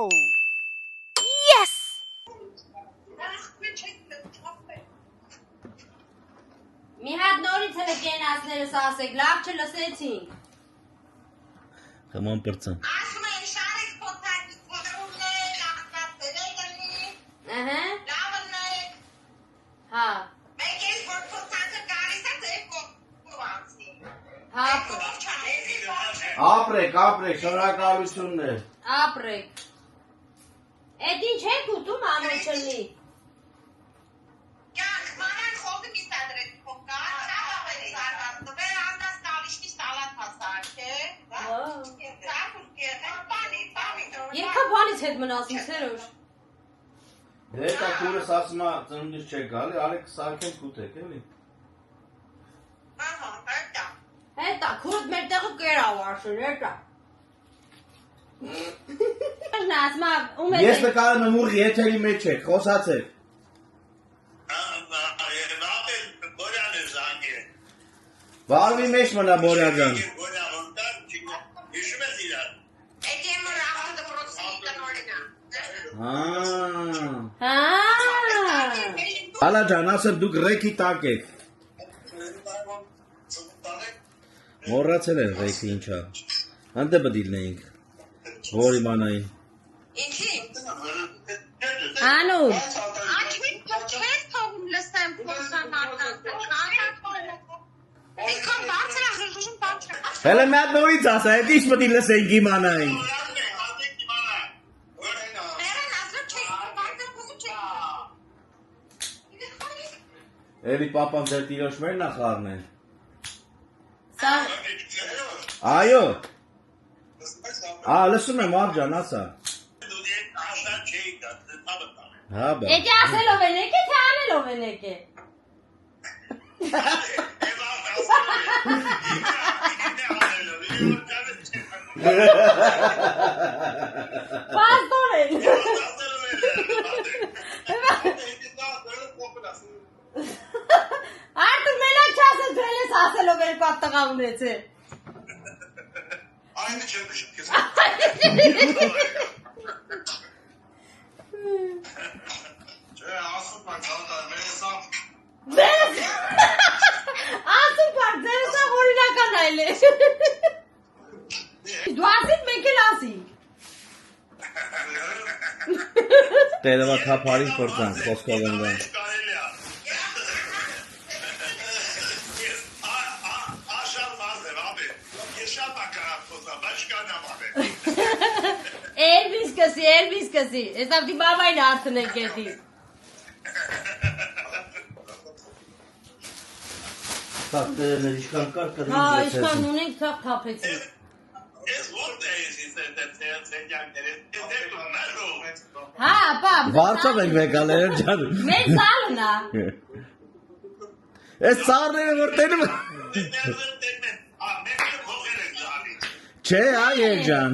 Yes! Մի հատ նորից հրկենացներս ասեք, լավ չլսեցինք։ Հման պրծան։ Ասում են շարեք փոթակի թերումներ, աղտատերեգնի, լավն է։ Հա։ Մեկ էլ որ փոթակը գալիս է ձեր կողանցի։ Հա։ Ապրեք, շնորհակալություններ։ Ապրեք։ Էդ ինչ եք ուտում ամեջլի։ Կյանք, մանան խոտը կիսադրեք փոքար, շաբավերի զարգացնվել, անդաս կալիշնի սալատ հասարք է։ Երկա բանից հետ մնասին, սերոշ։ Հետա կուրս ասմա ծնունդից չեք գալի, արեք սարքեն կուտեք, էլի։ Ահա, հետա։ Հետա, քուրդ մեր տեղը կերավ արշուն, հետա։ Ես նկարում եմ ուղի եթերի մեջ եք, խոսացեք։ Վարվի մեջ մնա Բորյաջան։ Հալա ջան, ասեմ դուք ռեքի տակ եք։ Մորացել են ռեքի ինչա։ Հանդե բդիլնեինք, որ իմանային։ Ինչի։ Անու։ Չես թողում լսեմ փորձանական։ Ինքան բարձր ախրժում բարձր։ Հելը մի հատ նորից ասա, հետ ինչ պտի լսենք իմանային։ Էլի պապան ձեր տիրոջ մեր նախարն են։ Այո։ Լսում եմ աղջան, ասա։ Հա բա։ Էդի ասելով են եք է, թե անելով են եք է։ Պաստոր են։ Արդու մենակ չասես դրել ես ասելով են պապ տղա ունեց է։ Aynı çöpüşüm kesin. Asıl bak çantar, Melisam. Asıl bak, Melisam օրինական այլ է։ Դու ասին մենք էլ ասինք։ Տերևա թափարին պրծան, խոսքով ընգան։ Elvis կսի, ես ավդի մամային արդն ենք էդի։ Թաղ տերևներ իշկան կար կրին Հա, իշկան ունենք թաղ թափեցին։ Հա, պապ։ Վարդով ենք վեկալեր ջան։ Մեր սալն է։ Ես ծարները որ տենում։ Չէ, այ ջան։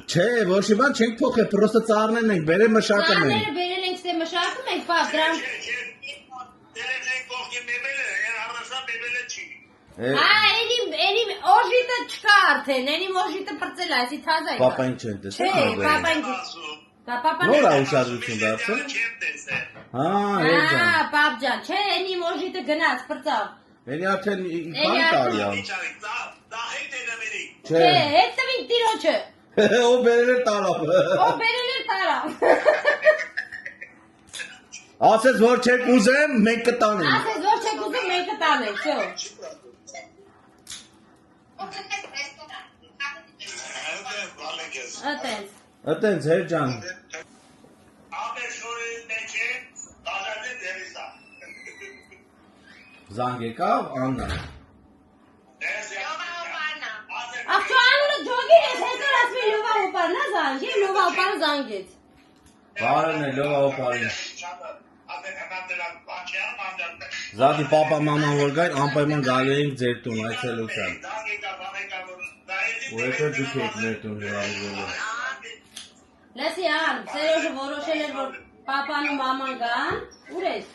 Չէ, ոչ մի բան չենք փոխել, պրոստը ծառներն ենք, բերել մշակում ենք։ Ծառները բերել ենք, ստե մշակում ենք, պապ, դրանք։ Հա, էնի օժիտը չկա արդեն, էնի օժիտը պրծել է, այսի թազա է։ Պապային չեն տեսել։ Չէ, պապային չեն։ Նոր ուշադրություն դարձել։ Հա, ջան։ Հա, պապ ջան, չէ, էնի օժիտը գնաց, պրծավ։ Էնի արդեն բան տարի ա։ Չէ, հետ տվին տիրոջը։ Ով բերել էր տարավ։ Ով բերել էր տարավ։ Ասես որ չեք ուզեմ, մենք կտանենք։ Ասես որ չեք ուզում, մենք կտանենք, շո։ Ատենց։ Ատենց, հեր ջան։ Զանգ եկավ, Աննա։ Աղջո անունը ջոգի ես, հետո ասմի լովա ոպարն է զանգ, և լովա ոպարը զանգեց։ Բարն է, լովա ոպարին։ Զադի պապա մաման որ գայր, անպայման գալի ենք ձեր տուն, այցելության։ Ու հետո դուք եք մեր տուն հրավիրելու։ Լեսի ան, Սերոժը որոշել էր, որ պապան ու մաման գան, ուր ես։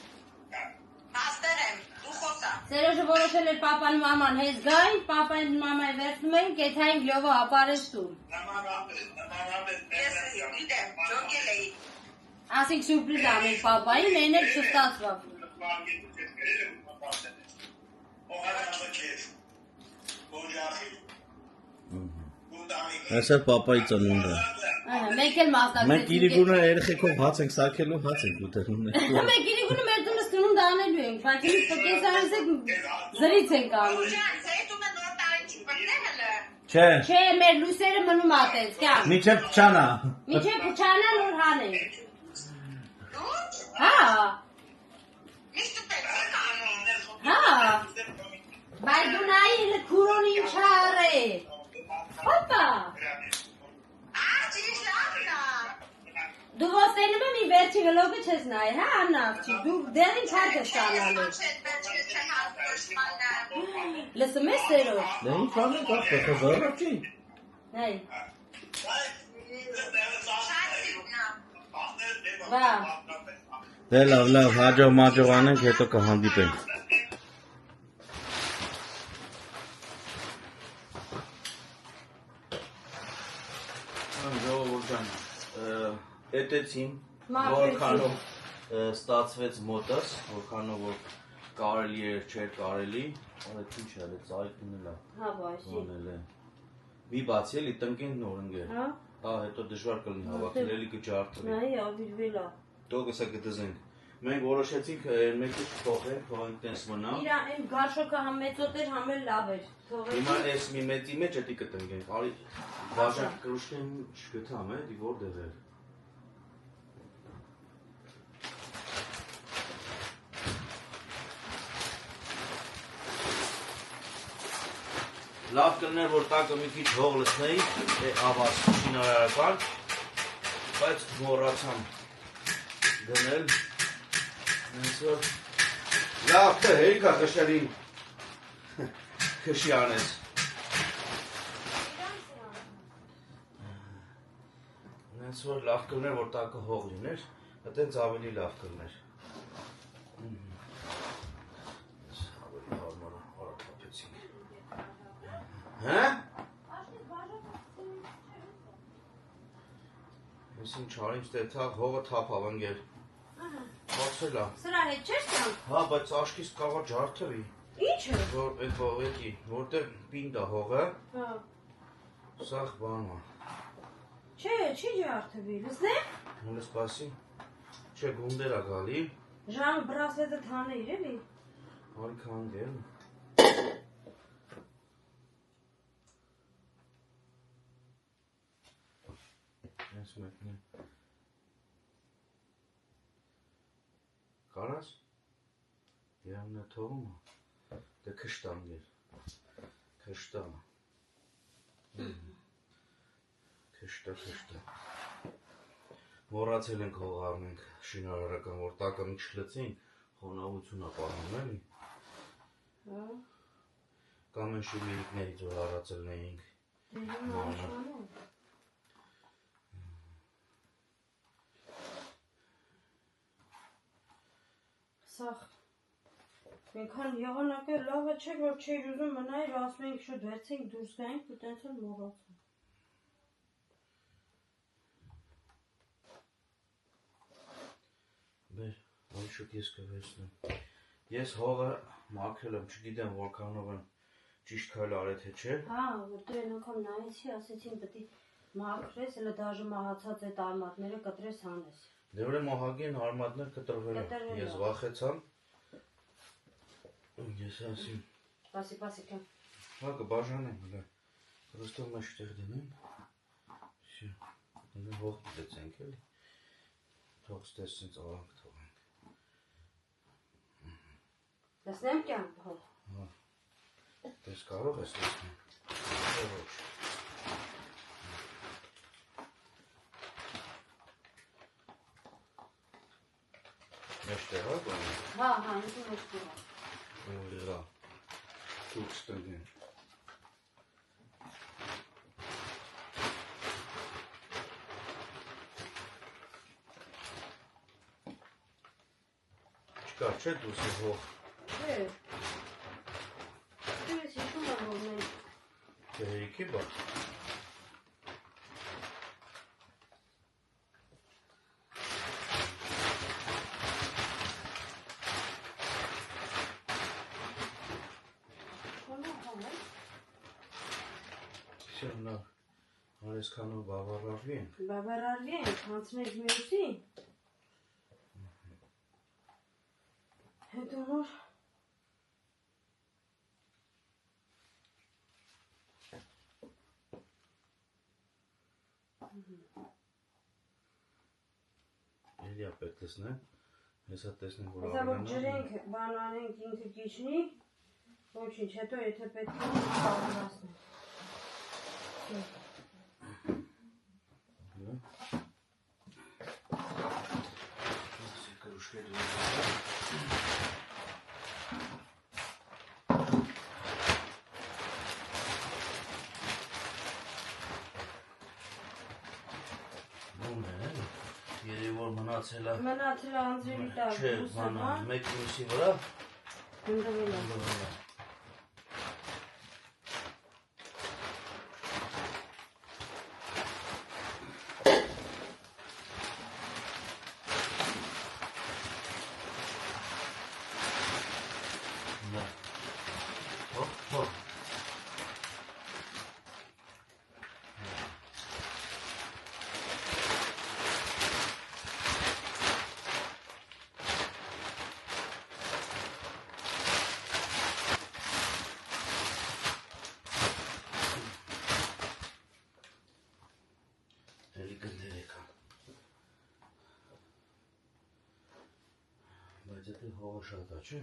Աստեր եմ, դու խոսա։ Սերոժը որոշել էր պապան մաման հեզ գային, պապան մամայի վերցնում էին, կեթային լյովը ապարես տուն։ Ես գիտեմ, ջոկել էի։ Ասինք սուրպրիզ ամեն պապային, են էլ չստացվավ։ Այսա պապայի ծնունդը։ Մեկ էլ մասնակցեցինք։ Մենք իրիկունը երեխեքով հաց ենք սարքելու, հաց ենք ուտելու։ Մեկ իրիկունը մեր տունը ստնում դանելու ենք, բայց ինձ պկես արես եք զրից ենք անում։ Զեյթումը նոր տարին չպրտել է։ Չէ, Չէ, մեր լույսերը մնում ատեց, կյան։ միջև փչանա։ Միջև փչանա նոր հանենք։ Լուր։ Հա, Միշտ պետք անում։ հա։ Բայց դու նայիր քուրոն ինչ արե։ Հոպա։ Աջիշ լավնա։ Դու ոստենում եմ մի վերջի վլոգը չես նայր, հա, Աննա աղջիկ, դու դեռ ինչ հարկ ես ստանալու։ Լսում ես Սերոջ։ Դե ինչ անենք, ապա զարաչի։ Նայ։ Վա։ Դե լավ, հաջող մաջող անենք, հետո կհանդիպենք։ Ժողովուրդան, էտեցին, որքանով ստացվեց մոտս, որքանով որ կարելի էր, չէր կարելի, այդ ինչ էր, ծայտն էլ է, Հա, բաշի։ մի բացի էլի տնկենք նոր ընգեր, Հա։ հետո դժվար կլինի հավաքել, էլի կջարդվի, Նայ, ավիրվել է։ տոգսա կդզենք, մենք որոշեցինք մեկը չփոխենք, թողենք տենց մնա, Իրա այն գարշոկը համ մեծոտ էր, համ էլ լավ էր։ հիմա այս մի մեծի մեջ էտի կտնկենք, արի բաժակ կրուշկեն չգտամ, դի որտեղ էր։ Լավ կլներ, որ տակը մի քիչ հող լցնեի, ավազ շինարարական, բայց մոռացամ դնել, հենց որ լավ թե հերիքա խշերին քշի անես։ Հենց որ լավ կլներ, որ տակը հող լիներ, այտենց ավելի լավ կլներ։ Ավելի հարմար արակապեցինք։ Հա? Ես ինչ արինչ տեթա հողը թափավ ընգեր։ Բացել է։ Սրա հետ չես կան։ Հա, բայց աշկիս կաղա ջարդվի։ Ինչ է։ Որ այդ բավետի, որտեղ պինդ է հողը, Հա։ սաղ բան է։ Չէ, չի ջարդվի, լսնե։ Հունը սպասի, չէ գունդեր է գալի, Ժան բրասլետը թանեիր էլի։ արի կանգել։ Ես մեկն է։ Կարաս, երամն է թողում է, դե կշտանգեր, կշտա, կշտա, մորացել ենք հող արնենք շինարարական, որ տակը մի չլծենք, խոնավություն է պարնում էլի, կամ են շիմիրիկներից որ հարացել նեինք, Սաղ, ենքան եղանակը լավը չէ, որ չէր ուզում մնայր, ասում ենք շուտ վերցենք դուրս գայինք ու տենց էլ մողացում։ Բեր, ավելի շուտ ես կվերցնեմ։ Ես հողը մաքրել եմ, չգիտեմ որքանով եմ ճիշտ քայլ արել թե չէ։ Հա, որ դու են անգամ նայեցի, ասեցին պետք է մաքրես, հələ դաժե մահացած այդ արմատները կտրես հանես։ Դե ուրեմն մահագի են արմատներ կտրվել են, ես վախեցամ, ես ասիմ, Պասի կան։ հա կբաժանեմ, հլը, ռոստով մեջ տեղ դնեմ, հող դեցենք էլի, թող ստես սենց ավանք թողենք։ Լսնեմ կյան, հող։ Հա, դես կարող ես լսնեմ, ոչ։ Մեջտեղ հա գոնի։ Հա, ինձ մեջտեղ է։ Լա, թուք ստգեն։ Չկար չէ դուս հող։ Չէ։ Բարիքի բա։ Շնորհ։ Այսքանով բավարարվի են։ Բավարարվի են, հանցնենք մյուսի։ Հետո նոր Էլիա պետք տեսնեմ։ Հեսա տեսնեմ որ Հեսա որ ջրենք, բան անենք ինքը կիջնի, ոչինչ, հետո եթե պետք է կավորասնենք։ Մնացել է անձրևի տակ, չէ, բանա, մեկ մյուսի վրա հնդվել է։ Բայց եթե հողը շատ է, չէ։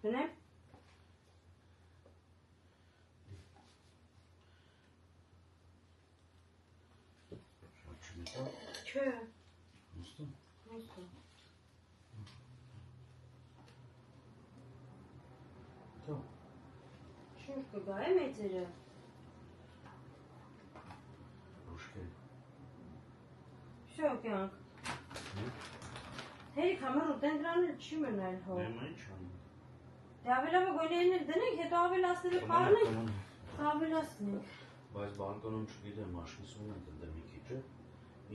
Բնեմ։ Չէ։ Ոստո։ Թո։ Շուր կգա է մեծերը։ Ուշքել։ Շո կյանք։ Հերիք համար ուտենտրանել չի մնալ հող։ Նեմա ինչ անում։ Դե ավելավը գոյներներ դնենք, հետո ավելասները պարնենք, ավելասնենք։ Բայց բանկոնում չգիտեմ, աշխիսում են տնտե մի քիչ է,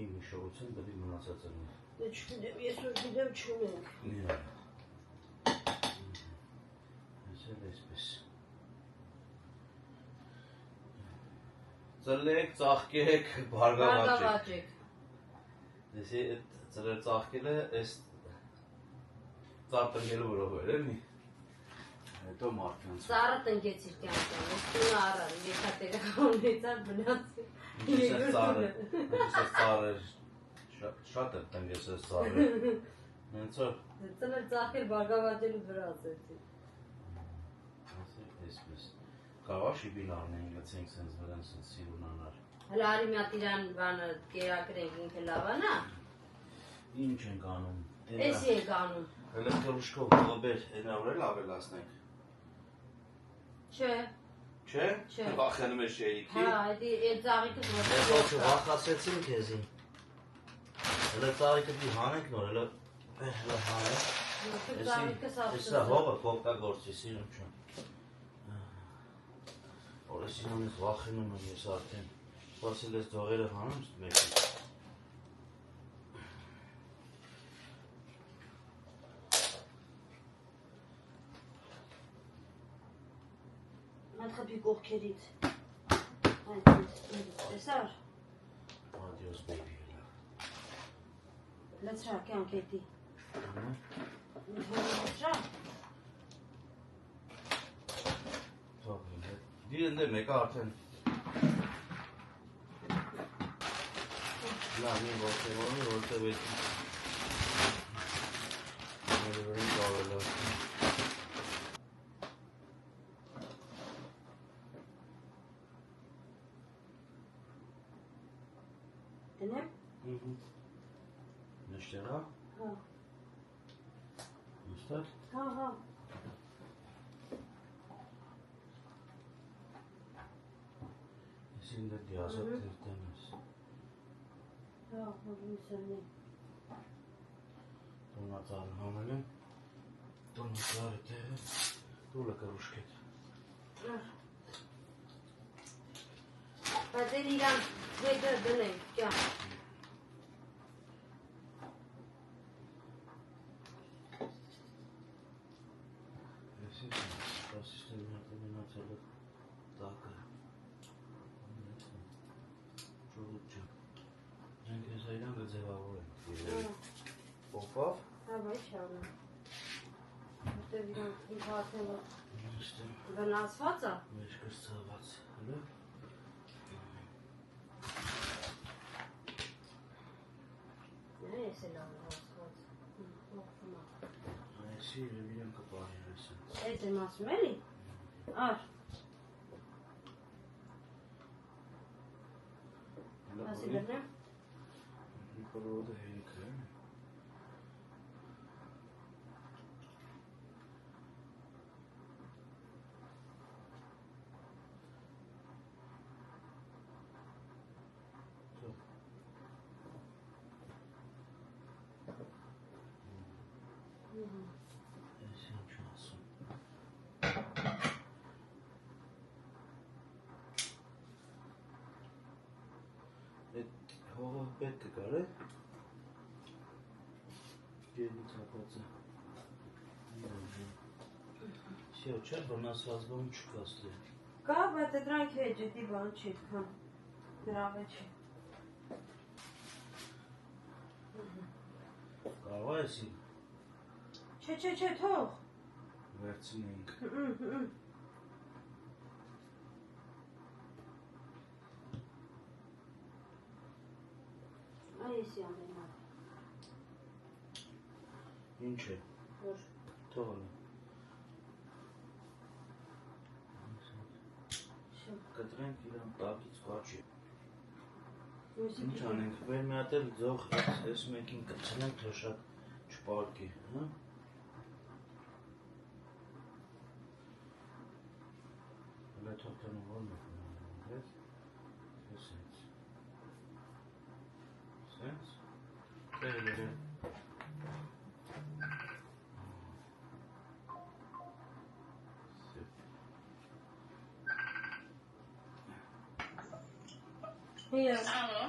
իմ հիշողություն դեպի մնացած են։ Դե չգիտեմ, ես որ գիտեմ չունենք։ Միա։ Ես էլ այսպես։ Ծլեք, ծաղկեք, բարգավաճեք։ Դեսի այդ ծլեր ծաղկելը այս ծառ տնկելու վրով էր, էլի։ Հետո մարդկանց։ Ծառը տնկեցիր կյանքան, ես տունը առան, երկատերը խոնեցար բնացի։ Ես ծառը շատ է տնկես ես ծառը։ Հենց որ։ Ծլեր ծաղկել բարգավաճելու վրա ասեցի։ Այսպես։ Կարող շիբին առնենք, գցենք սենց վրան սենց սիրուն անար։ Հələ արի մի հատ իրան բանը կերակրենք ինքը լավանա։ Ինչ ենք անում։ Էսի ենք անում։ Հələ կրուշկով հողաբեր հենավորել ավելացնենք։ Չէ։ Չէ։ Վախենում ես շեյքի։ Հա, այդ ծաղիկը Ես վախացեցին քեզի։ Հələ ծաղիկը դի հանենք նոր, հələ հանենք։ Էսա հողը կօգտագործի սիրում չեմ։ Օրեսինանից վախենում եմ ես արդեն։ Բացել ես դողերը հանում մեկի։ Այդ խփի կողքերից։ Տեսար։ Adios baby։ Լցրա կյանք էտի։ Լցրա։ Դիրն դե մեկը արդեն։ Լավ մի ոսկեղորի, որտև էտ։ Ներվերին կավելա։ Դնեմ։ Նշտերա։ Հա։ Նստար։ Հա, հա։ Այսին դա դիազատ դերտենես։ Հա, հորմիսանի։ Տոնածար հանել եմ։ Տոնածարը տեղը։ Դուլը կրուշկետ։ Բայց էլ իրան հետը դնենք, ճան։ Այսի սպասիստը մյատը մենացել է տակը։ Ճողուտ ճան։ Ենք ես այրան գծևավոր եմ։ Պոպավ։ Հա, բայց չավնա։ Որտև իրան ինքացնելը Նստեմ։ վնասված է։ Մեջքս ծաված, հլը։ Ես էլ անհասված։ Այսի իրան կպարին այսին։ Այդ եմ ասում էլի։ Ար, ասի դրնեմ։ Նիկոլոդը հերիք է։ Այս ինչ ասում։ Այդ հողը պետք է կար է։ Գերի ծապած է։ Всё, չէ, վնասված բան չկա ստե։ Կա, բայց դրանք հետ ջետի բան չի թքան։ Գրավը չի։ Կարող է էսի Չէ, թող։ վերցնենք։ Այսի ամենա։ Ինչ է։ Որ Թողը։ Կտրենք իրան տակից կաչի։ Ինչ անենք, վեր մի հատ էլ ձող այս մեկին կցնենք, թե շատ չպարկի, հա։ Հլա թողտանում ոնն է, հես սենց, սենց, տեղ է, Ես Ալո։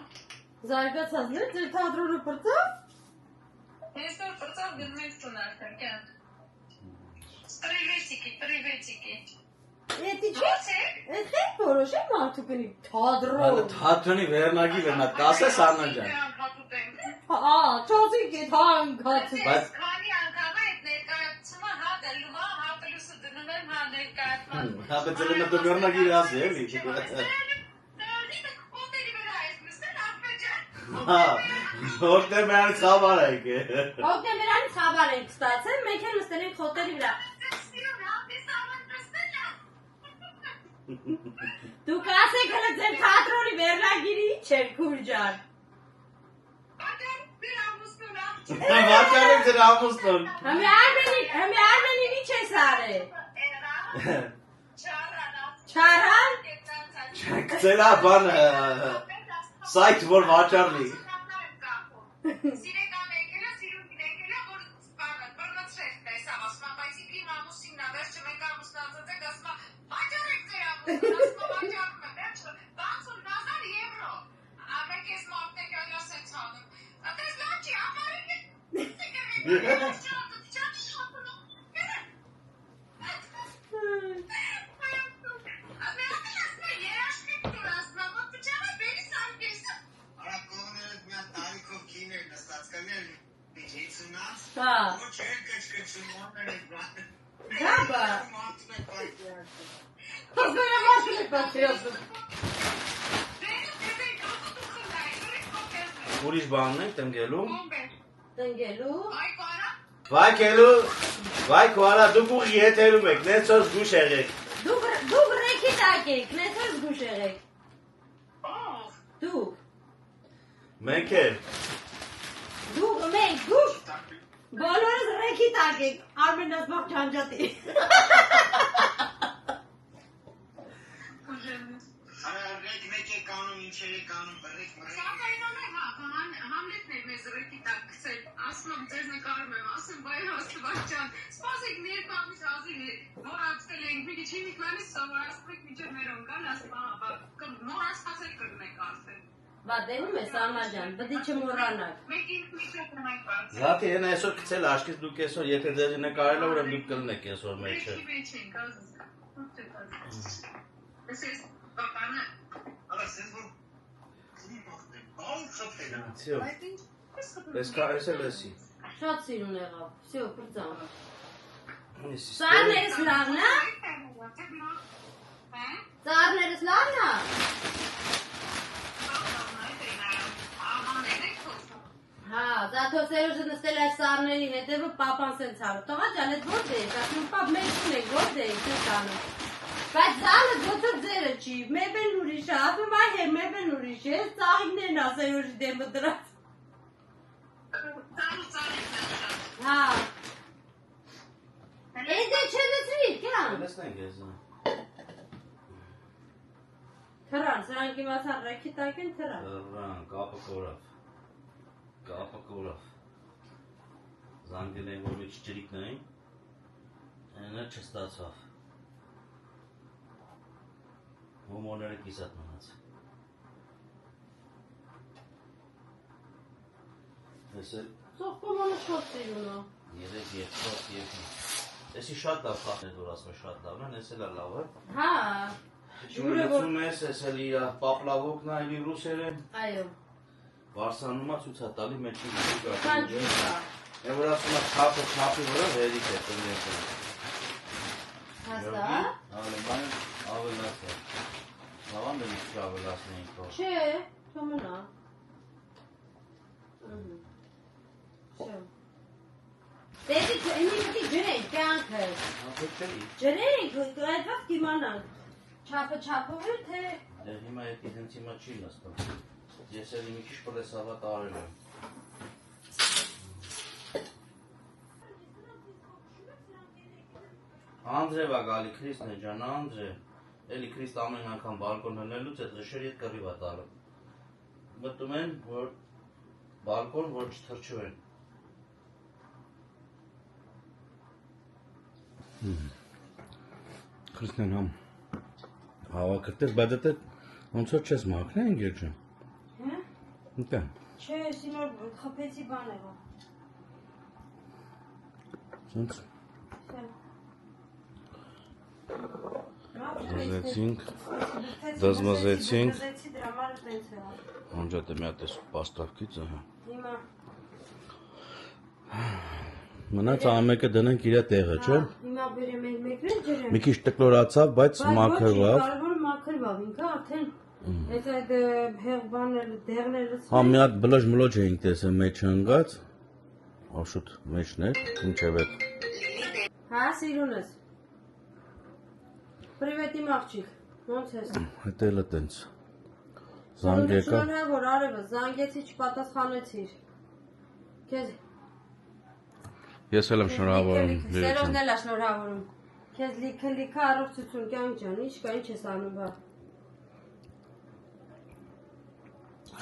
զարգացած ներ ձեր թատրոնը պրծավ։ Ես որ պրծավ գնում ենք տուն արդեն, կյան։ Պրիվետիկի։ Էդի չէ։ Ո՞ց է։ Էդ է որոշ է մարդու կնի թատրոն։ Թատրոնի վերնագի վերնա, կասես Աննան ջան։ Հա, չոսիկ է հանգած։ Բայց Քանի անգամ է այդ ներկայացումը հա դելում է, հա պլյուսը դնում եմ, հա ներկայացման։ հա բեցել եմ դու վերնագի ասի էլի։ Հա, հոկտեմբերից խաբար եք։ Հոկտեմբերից խաբար ենք ստացել, մենք էլ նստել ենք հոտելի վրա։ Դուք ասեք հլը ձեր թատրոնի վերնագիրի ինչ էր քուրջան։ Վաճառեք ձեր ամուսնուն։ Հմի Արմենին ինչ ես արել։ Չարան։ Գցելա բան սայթ որ վաճառնի։ Սիրեկան եկել է, սիրուն եկել է, որ բանը, բռնացրեք տեսա, ասում եմ, բայց իպի մամուսինն է, վերջը մենք ամուսնացած եք, ասում եմ, վաճառեք ձեր ամուսին, ասում եմ, վաճառում եմ, վերջը, 60,000 եվրո, ամեք ես մարդեք ալյաս են ծանում, ատես լաչի, ամարեք Հա։ Դաբա։ Հազվերը մարդուն եք պատրիոտում։ Ուրիշ բանն ենք տնգելու։ Տնգելու։ Վայ քոարա դուք ուղի եթերում եք, նեցոս զգուշ եղեք։ Դուք ռեքի տակեք, նեցոս զգուշ եղեք։ Դուք։ Մենք էլ։ Դուք մենք զգուշ։ Բոլորս ռեքի տակեք, Արմենաս բաղ չանջատի։ Մեկ կանում բռիկ մռիկ։ Սակայնոն է, Համլետն էր մեզ ռեկի տակ գցել, ասում եմ ձեզ նկարում եմ, ասում բայ Աստված ջան, սպասեք ներկա ամիս հազիվ մոռացել ենք, մի քիչ հիմիկվանից սովորացրեք միջև մերոն կան, ասում մոռացածել կրնեք արդեն։ Վադենում ես Աննաջան, բդի չմոռանաք։ Մեկ ինք միջև ունենք բարձր։ Զատի են այսօր գցել աշկից դուք այսօր եթե ձեզ նկարել ուրեմն դուք կլնեք այսօր մեջը։ Մեջի ենք, ազգ։ This is Papana. Ալա սենց որ բաղ խփել է։ Всё։ Ես կարես էլ էսի։ Շատ սիրուն եղավ, всё, պրծան։ Էսի։ Ծառներս լավն է։ Ծառներս լավն է։ Հա, զաթո Սերոժը նստել այս ծառների հետևը պապան սենց արու։ Տղա ջան, այդ ո՞ր դες, ասում պապ մեջն եք, ո՞ր դες, ինչ անում։ Բայց զալը գոթը ձերը չի, մեբեն ուրիշ է, ասում այ հե մեբեն ուրիշ է, ծաղիկներն է Սերոժի դեմը դրած։ Հա։ Էդ է չլսրի, կյան։ Լսնենք ես։ Թրան, սրանք իմացան ռեքի տակ են թրան։ Ռան, կապը կորավ։ Կապը կորավ։ Զանգել են որ մի քիչ ջրիկնային։ Այնա չստացավ։ Հոմորները կիսատ մնաց։ Ես էլ Սոխկոմանը շատ սիրուն է։ 3 2 Էսի շատ լավ խաղն է որ ասում է շատ լավն է, էս էլ է լավ է։ Հա։ Ջուրը լցում ես, էս էլ իր պապլավոկն այլի ռուսերեն։ Այո։ Վարսանում է ցույց է տալի մեջի Քան ջուր է։ Եմ որ ասում է չափը չափի վրա վերիկ է տնես։ Հասա։ Ալեման ավելացա։ Լավան դեպի ավելացնեին քո։ Չէ, թոմնա։ Շո։ Դեպի ինքնի ջրենք կյանքը։ Ապեքելի։ Ջրենք, այդպես կիմանանք։ Չափը էր թե Դե հիմա այդ ինձ հիմա չի նստում։ Ես էլ մի քիչ պրեսավա տարել եմ։ Անդրեվա գալի Քրիսն է ջան, Անդրե։ Էլի Քրիստ ամեն անգամ բալկոն հնելուց այդ ղշերի հետ կռիվ է տալը։ Մտում են, որ բալկոն որ չթրջվեն։ Քրիստն համ հավաքրտես, բայց դա ոնց որ չես մաքրել ընկեր ջան։ Հա։ Ուտա։ Չէ, սինոր խփեցի բան եղա։ Ոնց Դզեցինք, դզմզեցինք, Դզեցի դրա համար տենց է։ անջատը մի հատ էս պաստավքից, ահա։ Հիմա Մնաց ամեկը դնենք իր տեղը, չէ։ Հիմա բերեմ այն մեկն էլ ջրեմ։ Մի քիչ տկլորացավ, բայց մաքրվավ։ Կարևորը մաքրվավ, ինքը արդեն այդ հեղ բաները, դեղները։ Հա մի հատ բլոջ մլոջ էինք տեսել մեջ ընկած։ Աշուտ մեջն էր, ինչև է։ Հա, սիրունս։ Պրիվետ իմ աղջիկ, ոնց ես։ Հետ էլ է տենց։ Զանգ եկա։ Շնորհավոր արևը, զանգեցի չպատասխանեցիր։ Քեզ Ես էլ եմ շնորհավորում։ Սերոժն էլ է շնորհավորում։ Քեզ լիքը առողջություն կյանք ջան, ինչ կա, ինչ ես անում բա։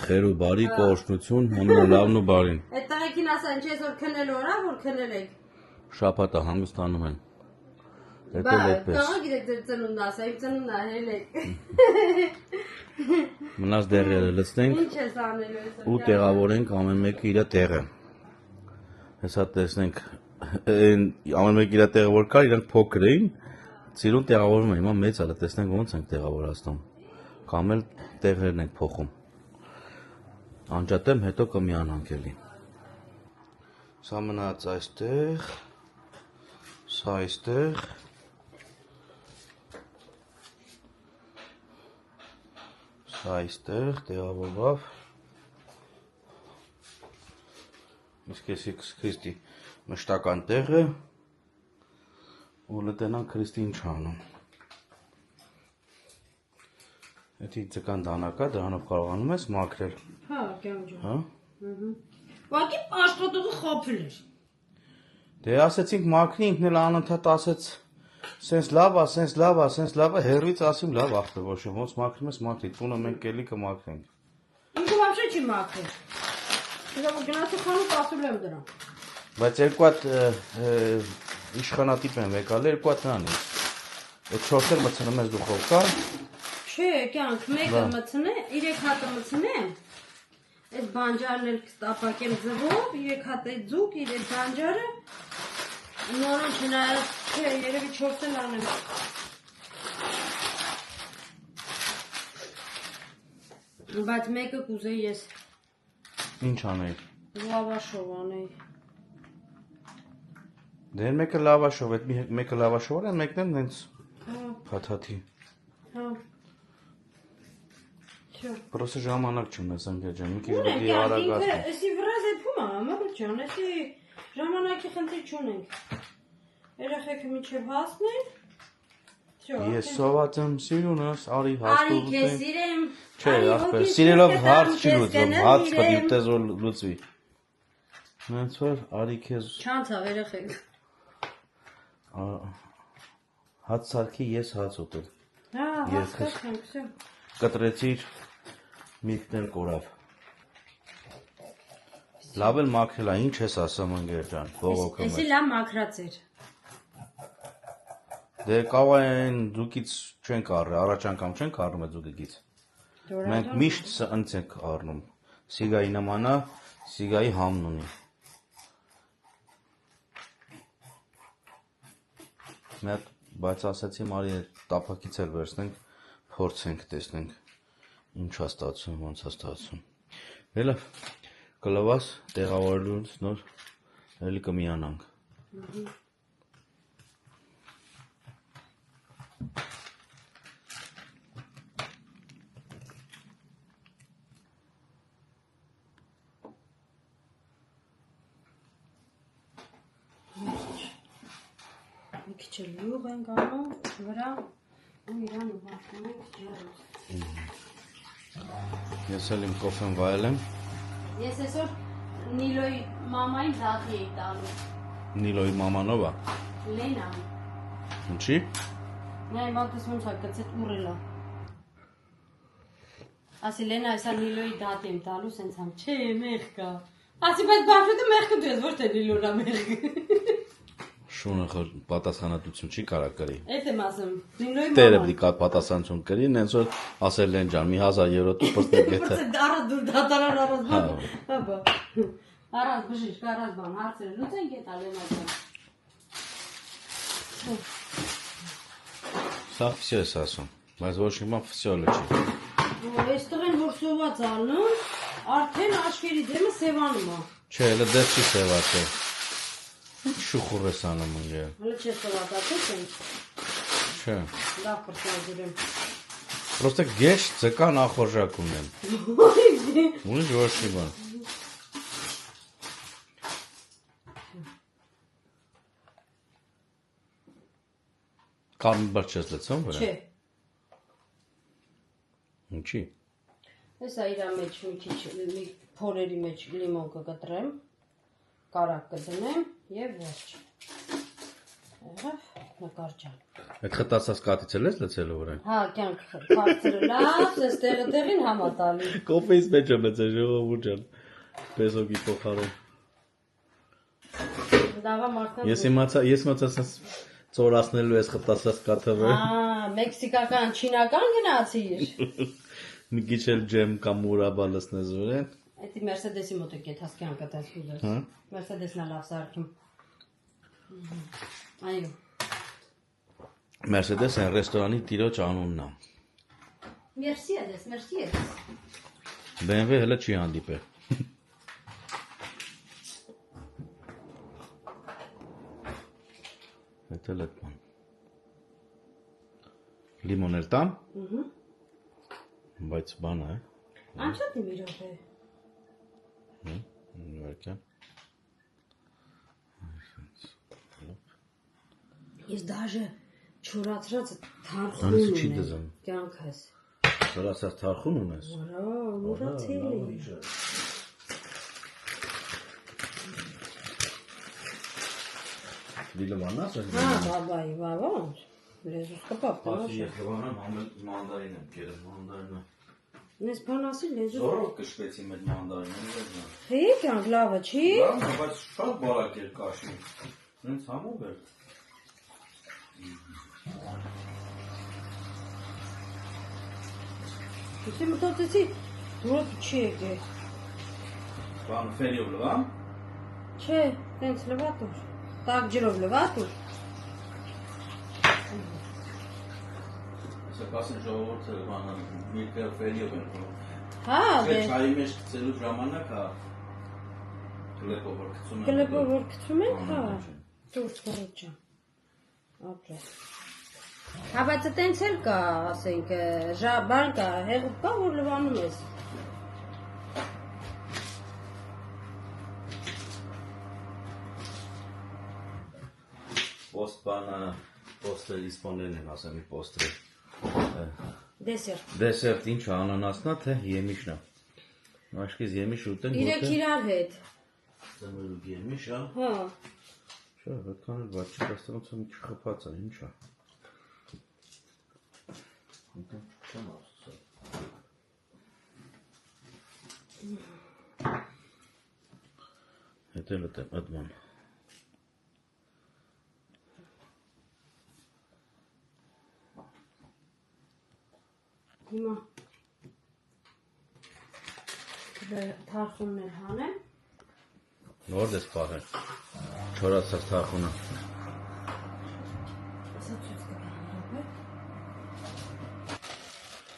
Խեր ու բարի կողշնություն, ամենալավն ու բարին։ Այդ տղեկին ասա, ինչ այսօր քնելու օրա, որ քնել եք։ Շաբաթը հանգստանում են։ Դա Բա, այդպես։ կողը գիտեք ձեր ծնունդն ասա, իմ ծնունդն է, հելեք։ Մնաց դեղերը լցնենք Ինչ ես անելու այսօր։ ու տեղավորենք ամեն մեկը իր տեղը։ Հեսա տեսնենք այն ամեն մեկը իր տեղը որ կար, իրանք փոքր էին, ծիրուն տեղավորվում են, հիմա մեծ է, տեսնենք ոնց ենք տեղավորացնում։ Կամ էլ տեղերն ենք փոխում։ Անջատեմ, հետո կմիանանք էլի։ Սա մնաց այստեղ, սա այստեղ։ Սա այստեղ տեղավորվավ։ Իսկ եսի Քրիստի մշտական տեղը ու լտենան Քրիստի ինչ անում։ Եթե ձկան դանակա, դրանով կարողանում ես մաքրել։ Հա, կյանք ջան։ Հա։ Ուղղակի աշխատողը խափել էր։ Դե ասեցինք մաքրի, ինքն էլ անընդհատ ասեց սենց լավ է, սենց լավ է, սենց լավ է, հերվից ասիմ լավ ախտը ոչ ոնց մաքրում ես մաքրի, տունը մենք էլի կմաքրենք։ չի մաքրել։ Դա գնացի խանութ ասում եմ դրան։ Բայց երկու հատ իշխանատիպ են եկալ, երկու հատ նանի։ Այդ 4-ը մտցնում ես դուխովկա։ Չէ, կյանք, մեկը մտցնե, 3 հատը մտցնեմ։ Այդ բանջարն էլ կստապակեմ ձվով, 3 հատ այդ ձուկ, 3 բանջարը։ Նորոն չնայած, չէ, երևի 4-ն անեմ։ Բայց մեկը կուզեի ես Ինչ անեի։ լավաշով անեի։ Դեր մեկը լավաշով, այդ մեկը լավաշով է, մեկն էլ նենց փաթաթի։ Հա։ Չէ։ Պրոսը ժամանակ չունես ընկեր ջան, մի քիչ Ունենք, պետք է արագ ինքը ասես։ էսի վրա զեփում է, ամառ ջան, էսի ժամանակի խնդիր չունենք։ Երեխեքը միջև հասնեն։ Ես սոված եմ սիրունս, արի Արի հաստուր քեզ սիրեմ։ Չէ, ախպեր, սիրելով հարց չի լուծվում, հարց պետք է ուտեզոր լուծվի։ Նենց որ արի քեզ Չանցավ երեխեք։ հաց սարքի ես հաց ուտել։ Հա, Ես հասկացանք, всё։ Կտրեցիր միտքներ կորավ։ Լավ էլ մաքրել է, ինչ ես ասում ընկեր ջան, բողոքը Էսի մեջ։ լավ մաքրած էր։ Դե կավային ձուկից չենք առել, առաջ անգամ չենք առնում այդ ձուկից։ Մենք միշտ ընց ենք առնում։ Սիգայի նման է, սիգայի համն ունի։ Մենք բայց ասացի մարի տափակից էլ վերցնենք, փորձենք, տեսնենք ինչ է ստացվում, ոնց է ստացվում։ Լավ, կլավաս տեղավորելուց նոր էլի կմիանանք։ Մի քիչ էլ յուղ ենք անում վրա ու իրան ուղարկում ենք ջերմուց։ Ես էլ իմ կոֆեն վայել եմ։ Ես այսօր Նիլոյի մամային դատի էի տալու։ Նիլոյի մամանով է։ Լենան։ Ինչի։ Նա իմ ոտս ոնց է գցեց ուռելա։ Ասի Լենա, այսա Նիլոյի դատի եմ տալու, սենց համ, չէ, մեղ կա։ Ասի, բայց բավშვետը մեղքը դու ես, ոչ թե Նիլորա մեղքը։ Շունը պատասխանատվություն չի կարա կրի։ Էդ եմ ասում, Նիլոյի Տերը մաման։ պետք է պատասխանություն կրի, նենց որ ասել են ջան, մի 1000 եվրո դու պստիկ գետը։ Առած դուր դատարան առած բան։ Հապա։ Առած բժիշկ, առած բան, հարցերը լուծենք էտ Ալենա ջան։ Սա վսյո ես ասում, բայց ոչ հիմա վսյո լճի։ Այստեղ են որ սոված ալնում, արդեն աչքերի դեմը սևանում է։ Չէ, հələ դեռ չի սևացել։ Ինչ շուխուր ես անում ընկեր։ Հələ չէ սովածացել են։ Չէ։ Լավ կրտազուրեմ։ Պրոստը գեշ ձկա նախորժակ ունեմ։ Ուրիշ ոչ մի բան։ Կարմիր չես լցում վրա։ Չէ։ Ինչի։ Հեսա իրա մեջ մի քիչ փորերի մեջ լիմոն կկտրեմ, կարակ կդնեմ եւ վերջ։ Ահա, նկար ջան։ Այդ խտասած կատից էլ ես լցելու վրան։ Հա, կյանք բարձր լավ, այստեղը տեղին համատալի։ Կոֆեից մեջ եմ լցել ժողովուրդ ջան։ Պեսոկի փոխարեն։ Դավա մարդան։ Ես իմացա ծորացնելու ես խտասած կաթը։ Մեքսիկական, չինական գնացիր։ Մի քիչ էլ ջեմ կամ մուրաբա լցնես վրան։ Էդի Մերսեդեսի մոտ է կեթաս կյանքը տեսնում ես։ Հա։ Մերսեդեսն է լավ սարքում։ Այո։ Mercedes են ռեստորանի տիրոջ անունն է։ Մերսիեդես, մերսիեդես։ BMW հələ չի հանդիպել։ Հետ էլ այդ բան։ Լիմոն էլ տամ։ Բայց բան է։ Անչոտ եմ իրոք է։ Նույնական։ Ես դաժե չորացրած թարխուն Անցի չի ունեմ։ դզում։ Կյանքս։ Սրացած թարխուն ունես։ Որա, մուրացել է։ Դիլմանաս է։ Հա, բաբայի, բաբա։ Լեզուս կպապ, Պասի ես գվանամ համել մանդարին եմ կերել, մանդարինը։ Ես բան ասի լեզու։ Զորով կշվեցի մեր մանդարին, Հեիք յանք լավը չի։ Լավ, բայց շատ բարակ էր կաշին։ Նենց համով էր։ Իսկ մտածեցի դուրս չի եկե։ Բան ֆերիով լվա։ Չէ, տենց լվատուր։ Տակ ջրով լվատուր։ Սա կասեն ժողովուրդը բանը միրգը ֆերիով են խորում։ Հա, դե։ Չայի մեջ գցելու ժամանակ հա կլեպով որ գցում են։ Կլեպով որ գցում են, հա։ Դուրս կրոջան։ Ապրես։ Հա, բայց տենց էլ կա, ասենք, բան կա, հեղուկ կա, որ լվանում ես։ Post բանը, պոստը իսպաներն են ասեմ, մի պոստը։ Դեսերտ։ Դեսերտ ինչ անանասնա, թե եմիշնա։ Աշկից եմիշ ուտենք, Իրեք իրար հետ։ Ծմերուկ եմիշ, հա։ Հա։ Շա, այդքան էլ բաց չի, կաստանոց մի քիչ խփած է, ինչ է։ Չեմ ասում։ Հետել եմ ադման։ Հիմա թարխուններ հանեմ։ Նոր դες պահել։ Չորացած թախունը։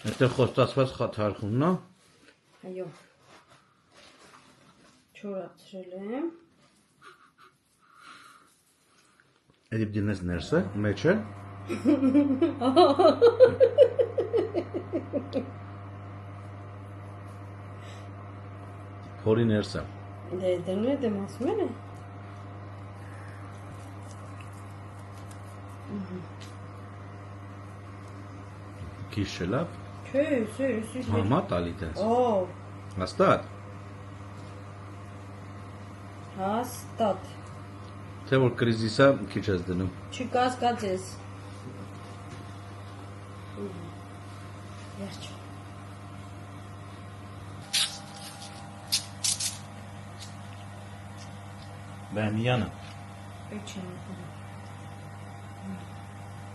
Այդտեղ խոստացված թարխունն է։ Այո։ Չորացրել եմ։ Էդի դինես ներս է, մեջ է։ Փորի ներս է։ Դե դնում եմ ասում եմ։ Քիչ չէ լավ։ Չէ, սեր։ Մամա տալի տես։ Օ, Հաստատ։ հաստատ։ Թե որ կրիզիսա քիչ ես դնում։ Չկասկածես։ Վերջ։ Բամյանը։ Պետք չէ։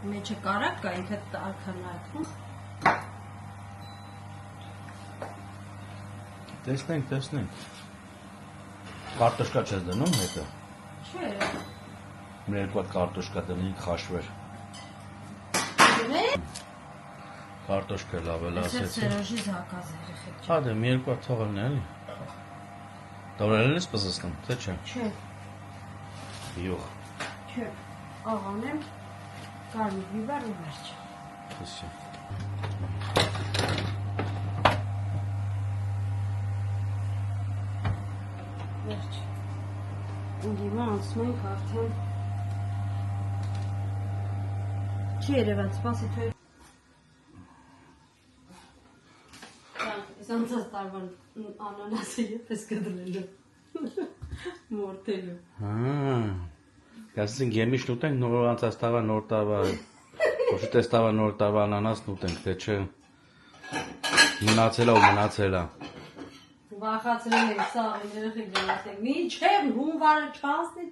Մեջը կարակ կա, ինքը արքանայքում։ Տեսնենք։ Կարտոշկա չես դնում հետո։ Չէ։ Մեր երկու հատ կարտոշկա դնենք խաշվեր։ Դե։ Կարտոշկա լավ էլ ասեցի։ Սերոժի զակազ երեխեք։ Հա դե մի երկու հատ թողելն է էլի։ Դորել ես պզստում, թե չէ։ Չէ, Յուղ։ չէ։ Աղանեմ կարմիր բիբար ու վերջ։ Քսի։ Վերջ։ Հիմա անցնում ենք արդեն։ Չի երևան, սպասի թույ։ Ես անցած տարվան անանասը եպես կդրելու։ Մորտելու։ Հա։ Կասենք եմիշն ուտենք նոր անցած տարվա նոր տարվա։ Ոչ թե տարվա նոր տարվա անանասն ուտենք, թե չէ։ Մնացել է։ Վախացրել եմ սաղ երեխեք գնացեք։ Մինչև հունվարը չանցնի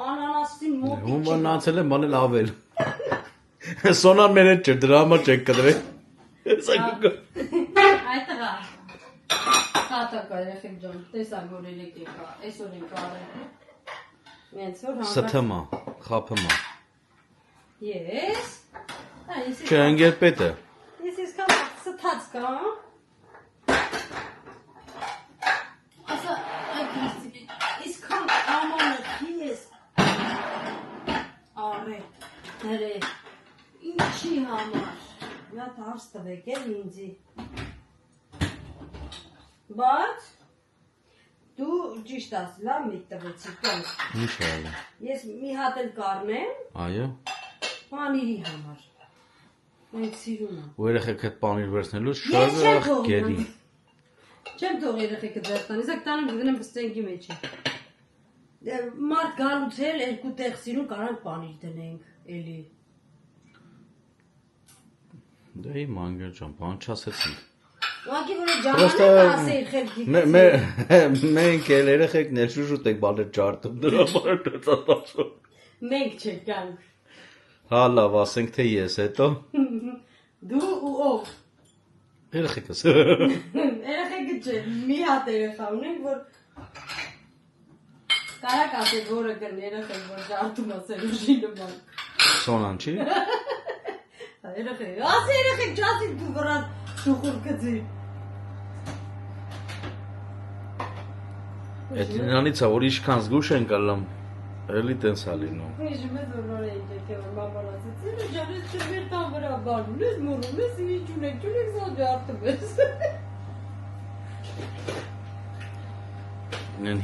անանասին մոտի չի։ Հունվարն անցել է, բանել ավել։ Սոնան մեր հետ չէ, դրա համար չեք կդրել։ Այդ տղա։ Հատակա երեխեք ջան, տեսակ որ երեք եկա, այսօր ենք արել։ Մենց որ հանգար։ Սթմա, խափմա։ Ես։ Չէ, ընկերպետ է։ Ես իսկան ստած կա։ Ասա, այ Քրիստի, իսկան ամանը ես։ Արե, նրե, ինչի համար։ Նա հարց տվեք էլ ինձի։ Բայց, դու ճիշտ ասի, լավ մի տվեցի, կոնք։ Ինչ է ալը։ Ես մի հատ էլ կարնեմ, Այո։ պանիրի համար։ Մենք սիրում եմ։ Ու երեխեք հետ պանիր վերցնելուց Ես չեմ շարժ թողնում։ գերի։ Չեմ թող երեխեքը ձեր տան, իսակ տանում գտնեմ բստենքի մեջ է։ Մարդ գալուց էլ երկու տեղ սիրուն կարանք պանիր դնենք, էլի։ Դե իմ անգեր ջան, բան չասեցինք։ Ուղղակի որ Պրոստը ժամանակ ասեի խելքի։ մենք էլ երեխեքն էլ շուշուտ եք բալեր ջարդում դրա բարդացածով։ Մենք չենք գանք։ Հա լավ, ասենք թե ես հետո։ Դու ու ով։ Երեխեքս։ Երեխեքը չէ, մի հատ երեխա ունենք, որ կարակ ասել որը կն երեխեք, որ ջարդում ասել ուժի նման։ Սոնան չի։ Երեխեք, ասի երեխեք ջասի դու վրան շուխուր կծի։ Այդ նրանից է, որ իշքան զգուշ են կալամ, էլի տենց է լինում։ Հիշում ես որ նոր էինք եկել, որ մաման ասեց, «Սիրո ջան, ես չմեր տան վրա բանում, ես մորում ես, ինչ ունեք, սա ջարդում ես»։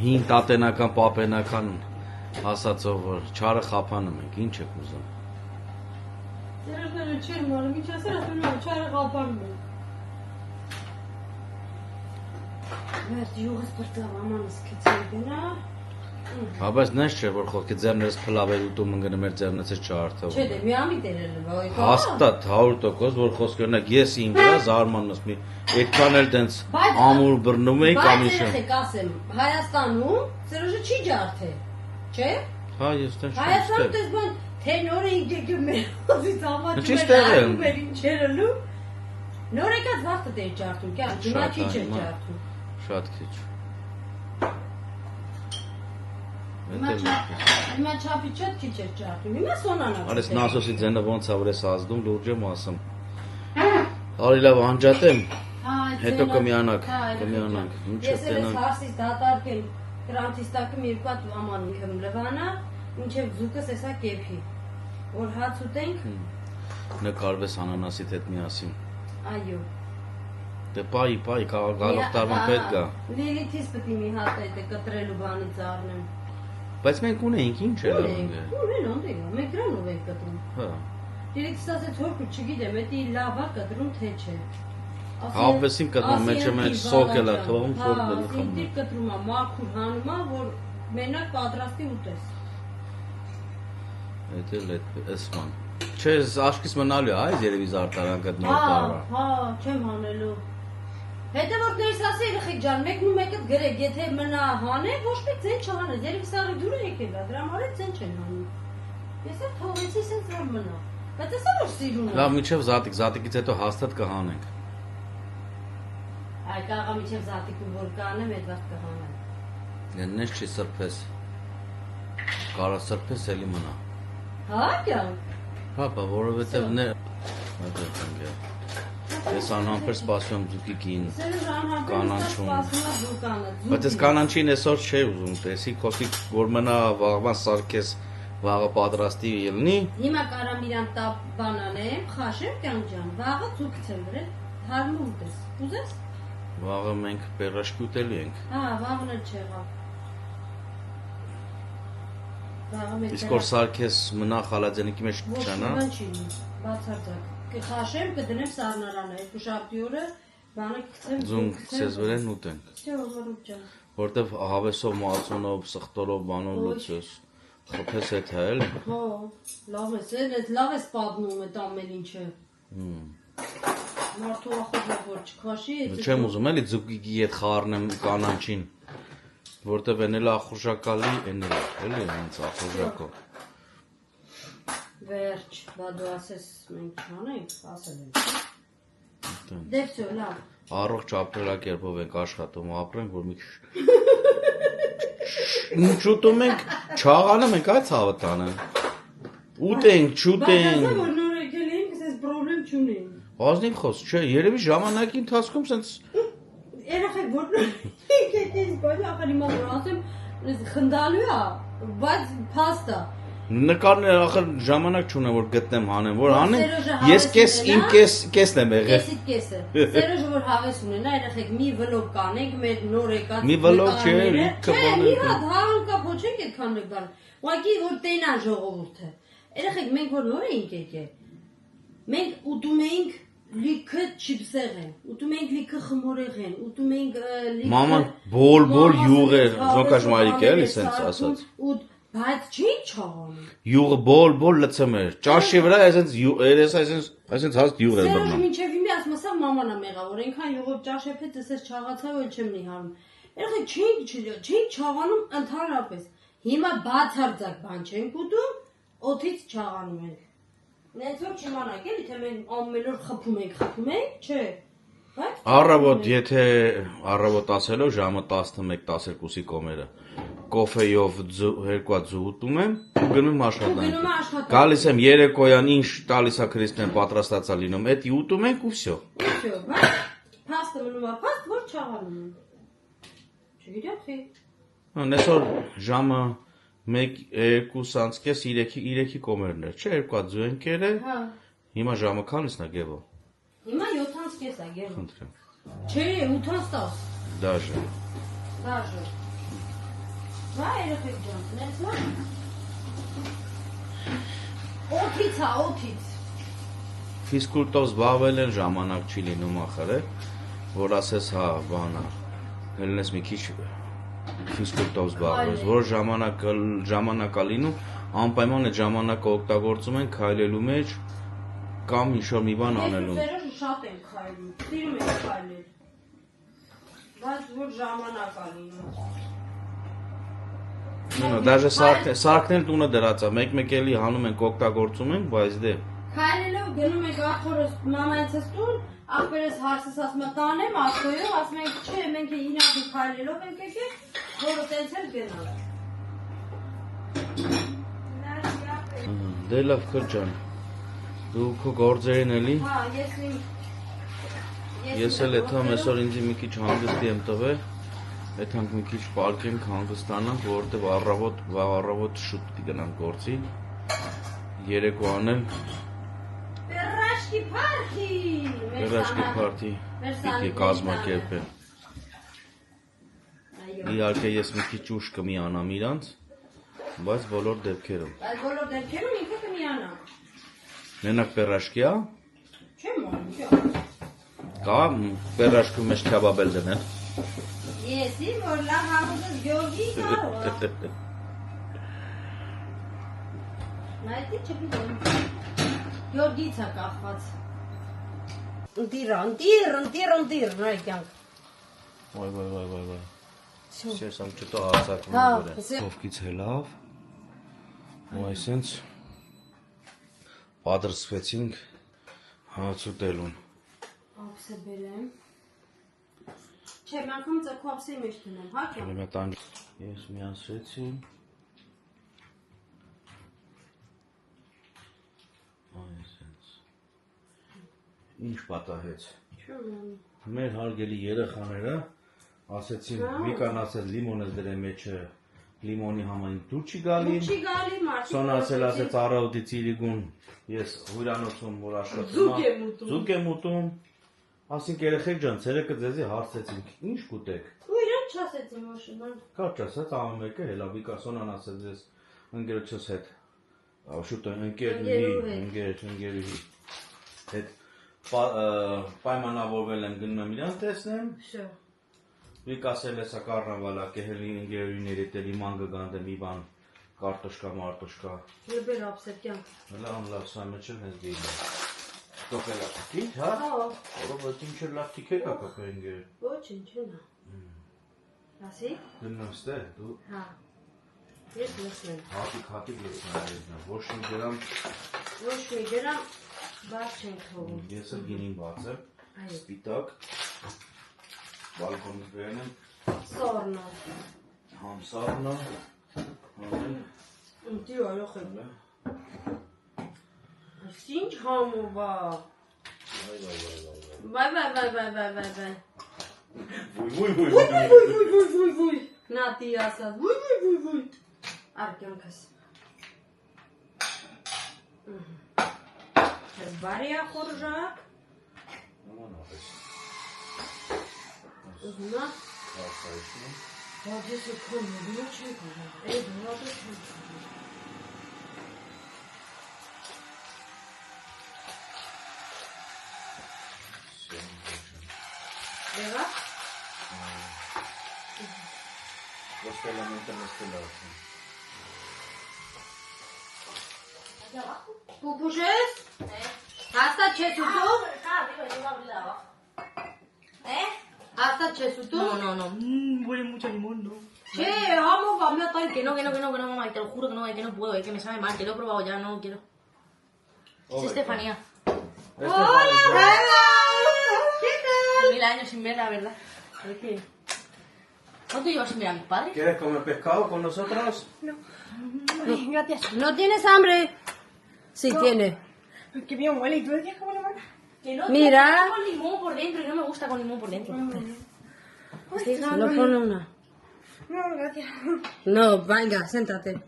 Հին տատենական, պապենական ասածով, որ չարը խափանում ենք, ինչ եք ուզում։ Երեխները չեն մարում, ինչ ասել, ասում եմ, չարը խափանում են։ Մեր յուղս բրտավ ամանս կեցել գնա։ Հա, բայց նես չէ, որ խոսքի ձեռներս փլավեր ուտում ընգնում էր ձեռնից չարթով։ Չէ, դե մի ամիտ էր էլ, ոյ։ Հաստատ 100%, որ խոսքը օրինակ ես իմ վրա զարմանս մի այդքան էլ տենց ամուր բռնում էի կամ Բայց իշը։ երեխեք ասեմ, Հայաստանում Սերոժը չի ջարդել, չէ։ Հա, ես տենց Հայաստանում չեմ։ դες բան թե նոր է եկել մեր հոսից Չի ամաչում ստեղ էր եմ։ մեր ինչերը լու։ Նոր եկած վաղտը դեր ջարդում, կյան, հիմա Շատ, քիչ է հիմա։ ջարդում։ Շատ քիչ։ Հիմա չափի շատ քիչ է ջարդում, հիմա սոնանա։ Արես նասոսի ձենը ոնց է որ ես ազդում, լուրջ եմ ասում։ Արի լավ անջատեմ, հետո կմիանանք, կմիանանք, ինչ Ես էլ ես տենանք։ հարսից դատարկել կրանտիստակը մի երկու հատ ամանում եմ լվանա, մինչև զուկս էսա կեփի։ Որ հաց ուտենք, Նկարվես անանասիդ հետ միասին։ այո։ Դե պայի, գալով տարվան պետք է։ Լիլիթից պետք է մի հատ այդ կտրելու բանից առնեմ։ Բայց մենք ունեինք ինչ է լավ։ Ունեն անդե, մենք դրանով ենք կտրում։ Հա։ Լիլիթից ասեց հորքը չգիտեմ, էդի լավ է կտրում թե չէ։ Հավեսին կտրում, մեջը մեջ սոկ էլ է թողում, սոկ էլ է խմում։ խմում։ Դիր կտրում է, մաքուր հանում է, որ մենակ պատրաստի ուտես։ Այդ էլ էս բան։ Չէ, աշկիս մնալու է, այս երևի զարտարանքը նոր տարվա։ Հա, չեմ հանելու։ Հետո որ դերս ասի երեխեք ջան, մեկն ու մեկը գրեք, եթե մնա հանեք, ոչ մի ձեն չհանես, երևի սարի դուր է եկել, դրա համար էլ ձեն չեն հանում։ Ես էլ թողեցի սենց որ մնա։ Բայց ասա որ սիրուն է։ Լավ, միջև զատիկից հետո հաստատ կհանենք։ Այ կաղա միջև զատիկում որ կանեմ, այդ վաղ կհանեմ։ Նես չի սրբես։ Կարա սրբես էլի մնա։ Հա, կյան։ Հա, որովհետև ես անհամբեր սպասում ձուկի կին կանանչում։ Բայց ես կանանչին այսօր չէ ուզում, տեսի կոսիկ որ մնա վաղվան սարքես վաղը պատրաստի ելնի։ Հիմա կարամ իրան տապ բանանեմ, խաշեմ կյան ջան, վաղը ձուկց եմ վրել, հարմու ուտես, ուզես։ Վաղը մենք պերաշկի ուտելի ենք։ Հա, վաղն էլ չեղավ։ Իսկ որ սարքես մնա խալաձենիկի մեջ չանա։ Ոչ չի, բացարձակ։ Կխաշեմ, կդնեմ սառնարանը, երկու շաբթի օրը բանը կգցեմ։ Ձուն ցես վրեն ուտենք։ Չէ, ովորուկ ջան։ Որտեվ հավեսով, մածունով, սխտորով, բանով լուծես։ Խփես հետ է էլ։ Հա, լավ է, լավ է սպառնում այդ ամեն ինչը։ Մարդու ախորժակ որ չքաշի։ Չեմ ուզում էլի ձուկի հետ խառնեմ կանանչին։ Որտեվ են էլ ախորժակալի, են էլի հենց ախորժակով։ Վերջ, բա դու ասես մենք չանենք, ասել ենք։ Դե վсё, լավ։ Առողջ ապրելակերպով ենք աշխատում, ապրենք, որ մի քիչ ինչ ուտում ենք, չաղանում ենք այդ ցավը տանը։ Ուտենք, չուտենք։ Բայց որ նոր եկել ենք, ասես պրոբլեմ չունենք։ Ազնիվ խոս, չէ, երևի ժամանակի ընթացքում սենց Երեխեք որ ինքեքից բանը ախր հիմա որ ասեմ, խնդալու է, բայց փաստա։ նկարները ախր ժամանակ չունեմ որ գտնեմ հանեմ, որ հանեմ։ Ես իմ կեսն եմ եղել։ Կեսիդ կեսը։ Սերոժը որ հավես ունենա, երեխեք մի վլոգ կանենք մեր նոր եկած։ Մի վլոգ չէ, Չէ, մի հատ հան կա փոչենք այդքան նկար։ Ուղղակի որ տենա ժողովուրդը։ Երեխեք մենք որ նոր էինք եկել։ Մենք ուտում էինք լիքը չիպսեղեն, ուտում էինք լիքը խմորեղեն, ուտում էինք լիքը Մաման բոլ յուղեր, զոկաշ մայիկ էլի սենց ասած։ Բայց չի չաղանում։ Յուղը բոլ լցում էր։ Ճաշի վրա այսպես հազտ յուղ էր Սերոժ բռնում։ մինչև իմի ասում ասա մաման եմ եղավ, որ այնքան յուղով ճաշեփեց, էս չաղացա, որ չեմ նիհարում։ Երեխեք չենք չաղանում ընդհանրապես։ Հիմա բացարձակ բան չենք ուտում, օդից չաղանում ենք։ Նենց որ չիմանաք էլի, թե մենք ամեն օր խփում ենք, չէ։ Առավոտ, եթե առավոտ ասելով ժամը 11-12-ի կոմերը կոֆեյով 2 ձու ուտում եմ ու գնում աշխատանք։ Գալիս եմ երեկոյան ինչ տալիս է Քրիստեն պատրաստած է լինում, էդի ուտում ենք ու վсё։ Վсё, բայց փաստը մնում է փաստ, որ չաղանում ենք։ Չգիտեմ թե։ Այսօր ժամը 1:02:30-3-ի կոմերն էր, չէ, 2 ձու ենք կերել։ Հա։ Հիմա ժամը քանիսն է Գևո։ Հիմա 7:30 է Գևո։ Խնդրեմ։ Չէ, 8:10։ Դաժե։ Վայ, երեխեք ջան, նենց որ օթից։ Ֆիզկուլտով զբաղվել են ժամանակ չի լինում ախր, որ ասես հա, բանա, հելնես մի քիչ ֆիզկուլտով զբաղվես, որ ժամանակա լինում, անպայման այդ ժամանակը օգտագործում են քայլելու մեջ կամ ինչ-որ մի բան անելու։ Ես ուզերոշ շատ են քայլում, սիրում են քայլել, բայց որ ժամանակա լինում։ Դաժե սարքն էլ տունը դրած է, մեկ էլի հանում ենք օգտագործում ենք, բայց դե։ Քայլելով գնում ենք ախորս մամայցս տուն, ախպերս հարցս ասում է տանեմ, ասոյով, ասում ենք չէ, մենք ինավի քայլելով ենք եկել, որը տենց էլ գնալ։ Դե լավ քրջան, դու քո գործերին էլի։ Հա, Ես էլ էթամ այսօր ինձ մի քիչ հանգստի եմ տվել, էթանք մի քիչ պարկենք հանգստանանք, որովհետև առավոտ շուտ գնանք գործի, երեկոյան էլ Պերաշկի փարթի պիտի կազմակերպեն։ Իհարկե ես մի քիչ ուշ կմիանամ իրանց, բայց բոլոր դեպքերում։ Բայց բոլոր դեպքերում ինքը կմիանա։ Մենակ պերաշկի է։ Չեմ անում, Կա պերաշկու մեջ քյաբաբել դնել։ Եսի, որ լավ հաղուզս գյորգի կարող է։ Նայտի չգիտեմ։ Գյորգից է կախված։ Ընտիր, նայ կյանք։ Վայ։ Սեսամ չտո հարցակում որ է։ Կովքից հելավ։ Ու այսենց պատրաստվեցինք հաց ուտելուն։ Ափսը բերեմ։ Չէ, մանկում ծակու ափսի մեջ դնեմ, հա կյանք։ Ելիմետան ես միասրեցի։ Այսենց։ Ինչ պատահեց։ Մեր հարգելի երեխաները ասեցին, Վիկան ասեց լիմոն դրեմ մեջը, լիմոնի համային դու չի գալի։ Սոն ասեց առավոտից իրիկուն, ես հյուրանոցում որ աշխատում զուգ եմ ուտում։ Ասինք երեխեք ջան, ցերեկը ձեզի հարցեցինք, ինչ կուտեք։ Ու իրան չասեցին մաշինան։ Կարճ ասած ամեն մեկը հելա Վիկա Սոնան ասեց ձեզ ընկերոջս հետ։ Շուտ ընկերուհի հետ պայմանավորվել եմ գնում եմ իրան տեսնեմ։ Վիկա ասել էսա կառնավալա կեհելի ընկերուհիների տելի ման կգանդեմ մի բան կարտոշկա մարտոշկա։ Եբեր ապսեկյան։ Լավ սա մեջ էլ հենց դիմ։ Կոկելա քիչ, հա։ Որովհետև ինչ լավ թիքեր կա կոկեն գեր։ Ոչինչ չնա։ Ասի։ Գնում ստե դու։ Հա։ Ես լսեմ։ Հատիկ լսնա։ Ոչ մի գրամ բաց չենք թողում։ Ես էլ գինին բաց եմ։ Սպիտակ։ Բալկոնից բերեն եմ։ Սառնա։ Համսառնա։ Ընտի այոխ եմ։ Ինչ համով է։ Վայ։ Ոյ։ Նատի ասած, ոյ։ Արկյանքս։ Ես բարի ախորժակ։ Ուզնա։ Բայց ես եկում նույնը չեմ կարող, էդ նույնը չեմ կարող։ Եղա։ Պուպուշ ես։ Հաստատ չես ուտում։ Աղացած չես ուտում։ No. Huele mucho limón, no. Չէ, համով ամյա տայն Que no, mamá, te lo juro que no puedo, es que me sabe mal, que lo he probado ya, no quiero. Es Estefanía. Hola! 1000 años sin verla, ¿verdad? Es que... ¿Cuánto llevas sin ver a mis padres? ¿Quieres comer pescado con nosotros? Ay, gracias. ¿No tienes hambre? Sí, tiene. Qué bien huele, ¿y tú decías que huele mal? Que no, Mira. tío, con limón por dentro y no me gusta con limón por dentro. Lo pone una. No, gracias. No, venga, siéntate.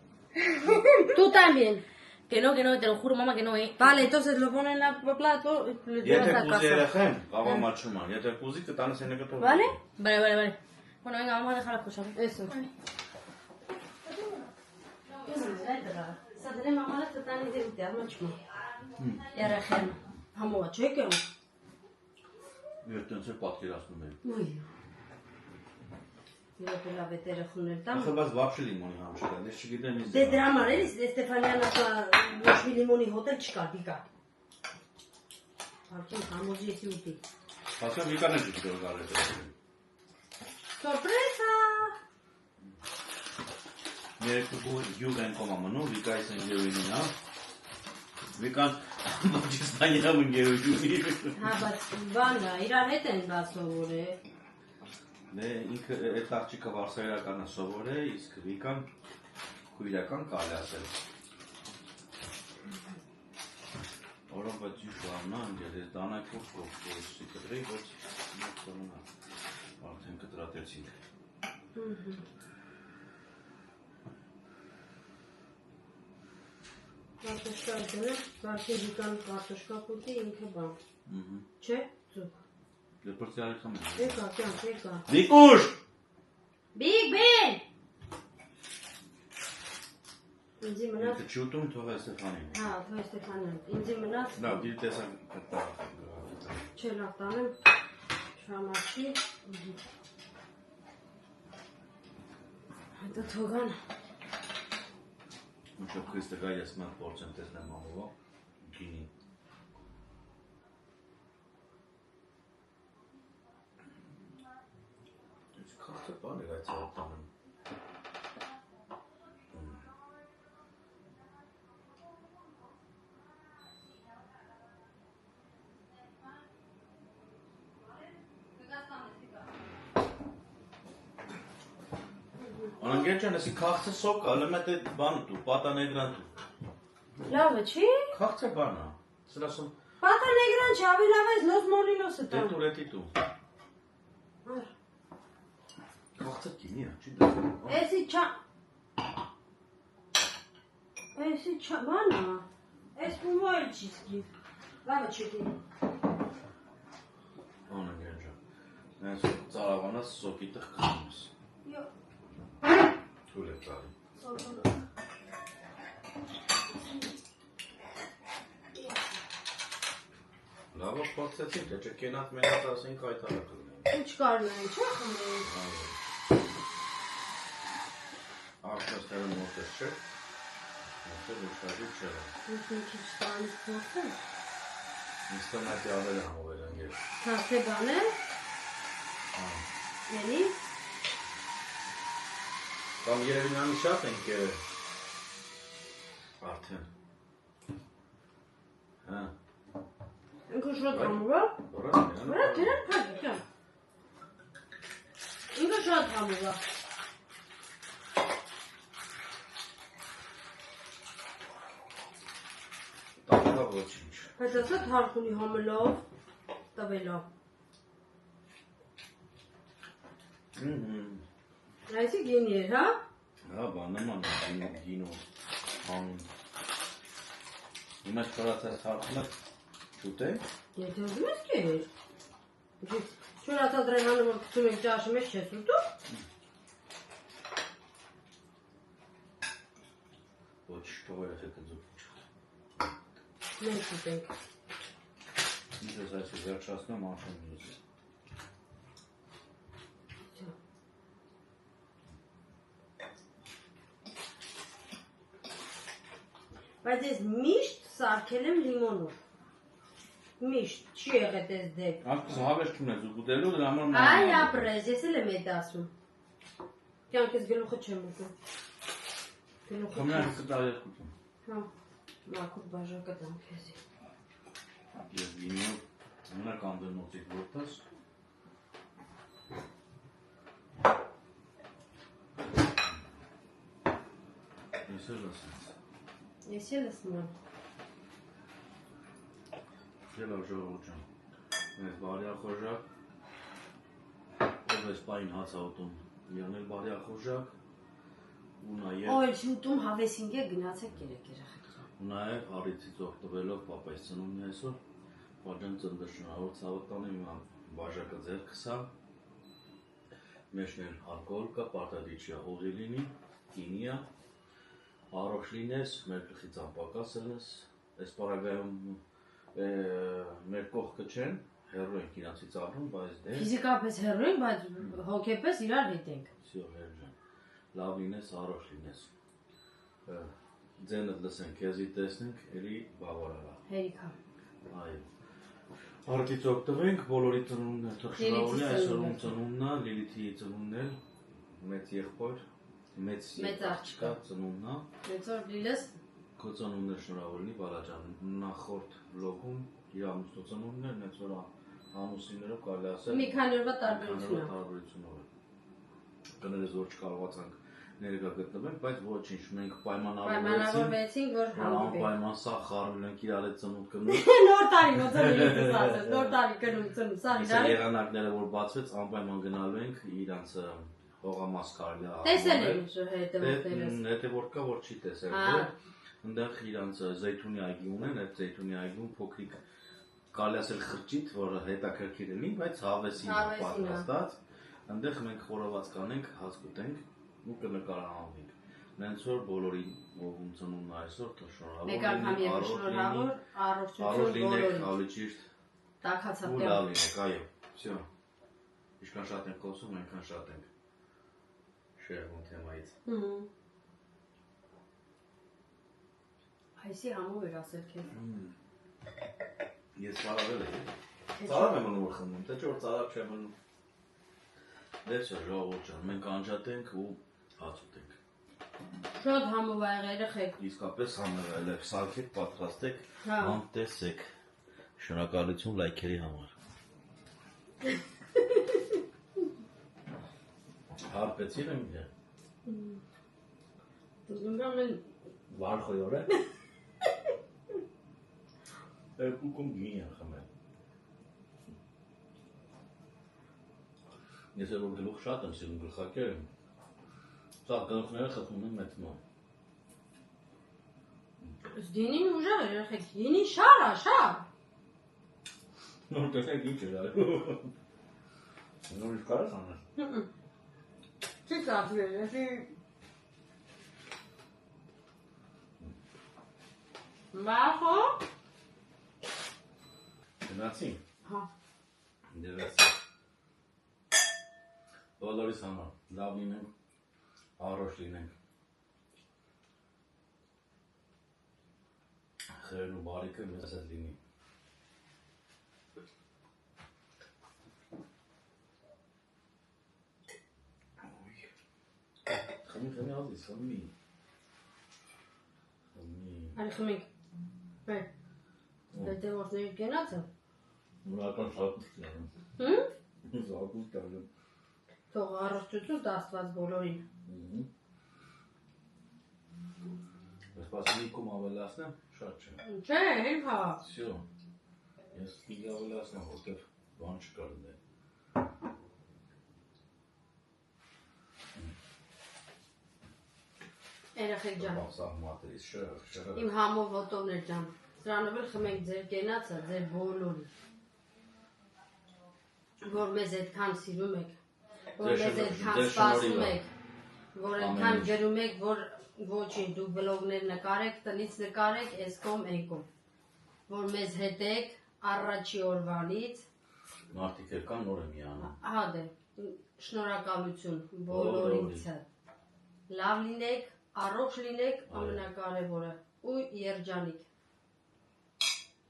Tú también. Que no, te lo juro, mamá, que no, Vale, entonces lo pone en el plato y lo llevas Եթե a կուզի casa. երեխեն, կավամա չման, եթե կուզի կտանես են կտով։ ¿Vale? Vale. Bueno, venga, vamos a dejar las cosas. Eso. Să vedem mama să tani de uite, am ce mă. Iar hem. Am o ce că. Երբ տենց պատկերացնում եմ։ Ui. Eu pe la vetere խունել տամ։ Ախր բայց вообще լիմոնի համ չկա, դες չգիտեմ ինչ։ Դե դրա համար էլի Ստեֆանյան ասա ոչ մի լիմոնի հոթել չկա, դիկա։ Արդեն համոզի էսի ուտի։ Հասկա Վիկան է դուք գալու եք։ Սորպրեսա։ Երկու յուղ են կոմամնու, Վիկայից են գերույնին, հա։ Վիկան Բաճիստանիա մն գերույնի։ Հա, բայց բանա, իրար հետ են դա սովորել։ Դե ինքը այդ աղջիկը վարսավիրականը սովոր է, իսկ Վիկան քույրական կարելի ասել։ Օրոք բայց յուշանա, դե դանա կողքով կողքի կտրի, բայց մոքսոնա։ Արդեն կտրատեցինք։ Կարտոշկա դրը, բարձի Վիկան կարտոշկա կուտի ինքը բան։ Չէ, ծուկ։ Դե պրծյալի խմեմ։ Եկա, եկա։ Վիկուշ! Բիգ բեն! Ինձի մնաց։ Ինքը չուտում թող է Ստեֆանին։ Հա, թող Ստեֆանին։ Ինձի մնաց։ Լավ, դիր տեսակ կտա։ Չէ, լավ տանեմ։ Շամաչի։ Հետո թողան։ Mucho Cristo gallas más porcentajes de mambo. Gini. Es karte bane gayet ortamın. Anam geçen esi kalktı sokağa, lemete banı tu, pata negran tu. Լավ է, չի։ Kalktı bana. Sırasın. Պատան էգրան չավի լավ է, լոս մոլինոսը տան։ Detur eti tu. Ար, Kalktı ki niye? Cidden. Էսի չա։ Էսի չա, բանա։ Էս բումայլ չիսկի։ Լավ է չեկի։ Anam geçen. Neyse, zaravana soki tıkkınız. Յո, Tule tali. սովորը։ Lava porțețin, de ce chenat menata să încă ai tare. Ինչ կարնային, չէ՞ խմել։ Arkadaşlar muhtes çek. Muhtes uçarı çek. Ինչ մի քիչ տանից փոխեմ։ İnsanlar yağları ama böyle gel. Թաթե բան է։ Էլի։ Tam yerevinden nişatın ki. Artın. Ha. Ինքը շատ համուր է։ Doğru. Վրա դրան փակ է։ Ինքը շատ համուր է։ Tam da boçmuş. Բայց ասա թարխունի համելով տվելով։ Այսի գինի էր, հա։ Ha bana mı yine o. Anladım. Yine çikolata sarkılı. Şute. Եթե ուզում ես կեր։ Չորացած դրանը որ գցում եք ճաշի մեջ չես ուտում։ Вот что это зубчик. Մենք ուտենք։ Ինձ այս վերջացնում աշնանից։ Բայց ես միշտ սարքել եմ լիմոնով։ Միշտ չի եղել այս դեպք։ Ասես հավես չունես ու գուտելու դրա համար Այ ապրես, ես էլ եմ այդ ասում։ Կյանքս գլուխը չեմ ուտում։ Գլուխը Խմնա չեմ։ կտա երկու։ Հա, մաքուր բաժակը տամ քեզի։ Ես գինի մնա կանդենոցիկ որտես։ Ես էլ ասած։ Ես էլ ասում եմ։ Չելա ժողովուրդ ջան։ Մեզ բարյախորժակ։ Ով էս պայն հաց ատում։ Եղնել բարյախորժակ։ Ու նաև Օй, շուտում հավեսին գե գնացեք երեխեքին։ ու նաև հարիցից օգտվելով պապայից ծնունդն է այսօր։ Բաժան ծնդը շնորհավոր ցավոտ տանեմ իմ բաժակը ձեռքս հա։ Մեջն էլ ալկոհոլ կա, պարտադիր չի հողի լինի, գինի է։ Առողջ լինես, մեր գլխից անպակաս ելնես, այս պարագայում մեր կողքը չեն, հեռու ենք իրանցից առնում, բայց դե Ֆիզիկապես հեռու ենք, բայց հոգեպես իրար հետ ենք։ Всё, հերժան, լավ լինես, առողջ լինես, ձենդ լսենք, քեզի տեսնենք, էլի բավարարա, Հերիքա։ այո, Արդից օգտվենք, բոլորի ծնունդն է թխշրավորի, այսօր ում ծնունդն է, Լիլիթի ծնունդն է, մեծ եղբոր, մեծ աղջկա ծնունդն է, Այսօր լիլես Քո ծնունդն է շնորհավորնի Բալաջան, նախորդ վլոգում իր ամուսնու ծնունդն էր, այսօր ամուսիններով կարելի ասել մի քանի օրվա տարբերություն է։ տարբերությունով է։ Կներես որ չկարողացանք ներկա գտնվենք, բայց ոչինչ, մենք պայմանավորվեցինք, Պայմանավորվեցինք, որ հանդիպենք։ անպայման սա խառնել ենք իրար հետ ծնունդ կնում։ Նոր տարի ոնց ասել, նոր տարի կնում ծնում, սա Իսկ իրար։ եղանակները որ բացվեց, անպայման գնալու ենք իրանց հողամաս կարելի է Տեսել եմ հետևորդներս։ Հետևորդ կա որ չի տեսել։ Այնտեղ իրանց զեյթունի այգի ունեն, այդ զեյթունի այգում փոքրիկ կարելի ասել խրճիթ, որը հետաքրքիր լինի, բայց հավեսին է պատրաստած։ Այնտեղ մենք խորոված կանենք, հաց կուտենք ու կնկարանանք։ Նենց որ բոլորին ում ծնունդն այսօր շնորհավոր Մեկ անգամ եւ շնորհավոր, առողջություն բոլորին։ Ավելի ճիշտ Տակացած ու լավ լինեք, այո։ Всё։ Ինչքան շատ ենք խոսում, այնքան շատ ենք շեղվում թեմայից։ Այսի համով էր ասել քեզ։ Ես ծարավել եմ։ Ծարավ եմ անում խմում, թե չէ որ ծարավ չեմ անում։ Դեսը ժողովուրդ ջան, մենք անջատենք ու հաց ուտենք։ Շատ համով ա եղել երեխեք։ Իսկապես համեղել է, սարքեք, պատրաստեք, Հա։ անտեսեք։ Շնորհակալություն լայքերի համար։ Հարպեցին եմ դե։ Դու Վարխոյոր է։ Երկուքում գինի են խմել։ Ես էլ որ գլուխ շատ եմ սիրում գլխակեր եմ։ Սա գլուխները խփում եմ մեծ նոմ։ Դինին ուժեղ է երեխեք, դինի շար է, շար։ Նոր տեսեք ինչ էր այո։ Նոր ինչ կարես անել։ Չի կապվել, էսի Մախո։ Գնացին։ Հա։ Դերասի։ Բոլորիս համար լավ լինենք, առողջ լինենք։ Խերն ու բարիքը մեզ հետ լինի։ Խմի ազիս, խմի։ Արի խմենք։ Բեր։ Հետևորդների կենացը։ Ուրական շապուստ եղեմ։ Հմ։ Շապուստ եղեմ։ Թող առողջություն տաստված բոլորին։ Ես պասմիկում ավելասնեմ, շատ չէ։ Չէ, հենց հա։ Всё։ Ես պիգ ավելասնեմ, որտև բան չկար դե։ Երեխեք ջան։ Սա մատերից շրը։ Իմ համով ոտովներ ջան։ Սրանով էլ խմենք ձեր կենացը, ձեր բոլորի։ Որ մեզ այդքան սիրում եք, որ մեզ այդքան սպասում եք, որ այդքան ջրում եք, որ ոչինչ դուք վլոգներ նկարեք, տնից նկարեք, էսկոմ էնկոմ, որ մեզ հետ եք առաջի օրվանից։ Մարդիկ էլ կան նոր եմ միանում։ Հա դե, շնորհակալություն բոլորիցը։ Լավ լինեք, առողջ լինեք, ամենակարևորը ու երջանիկ։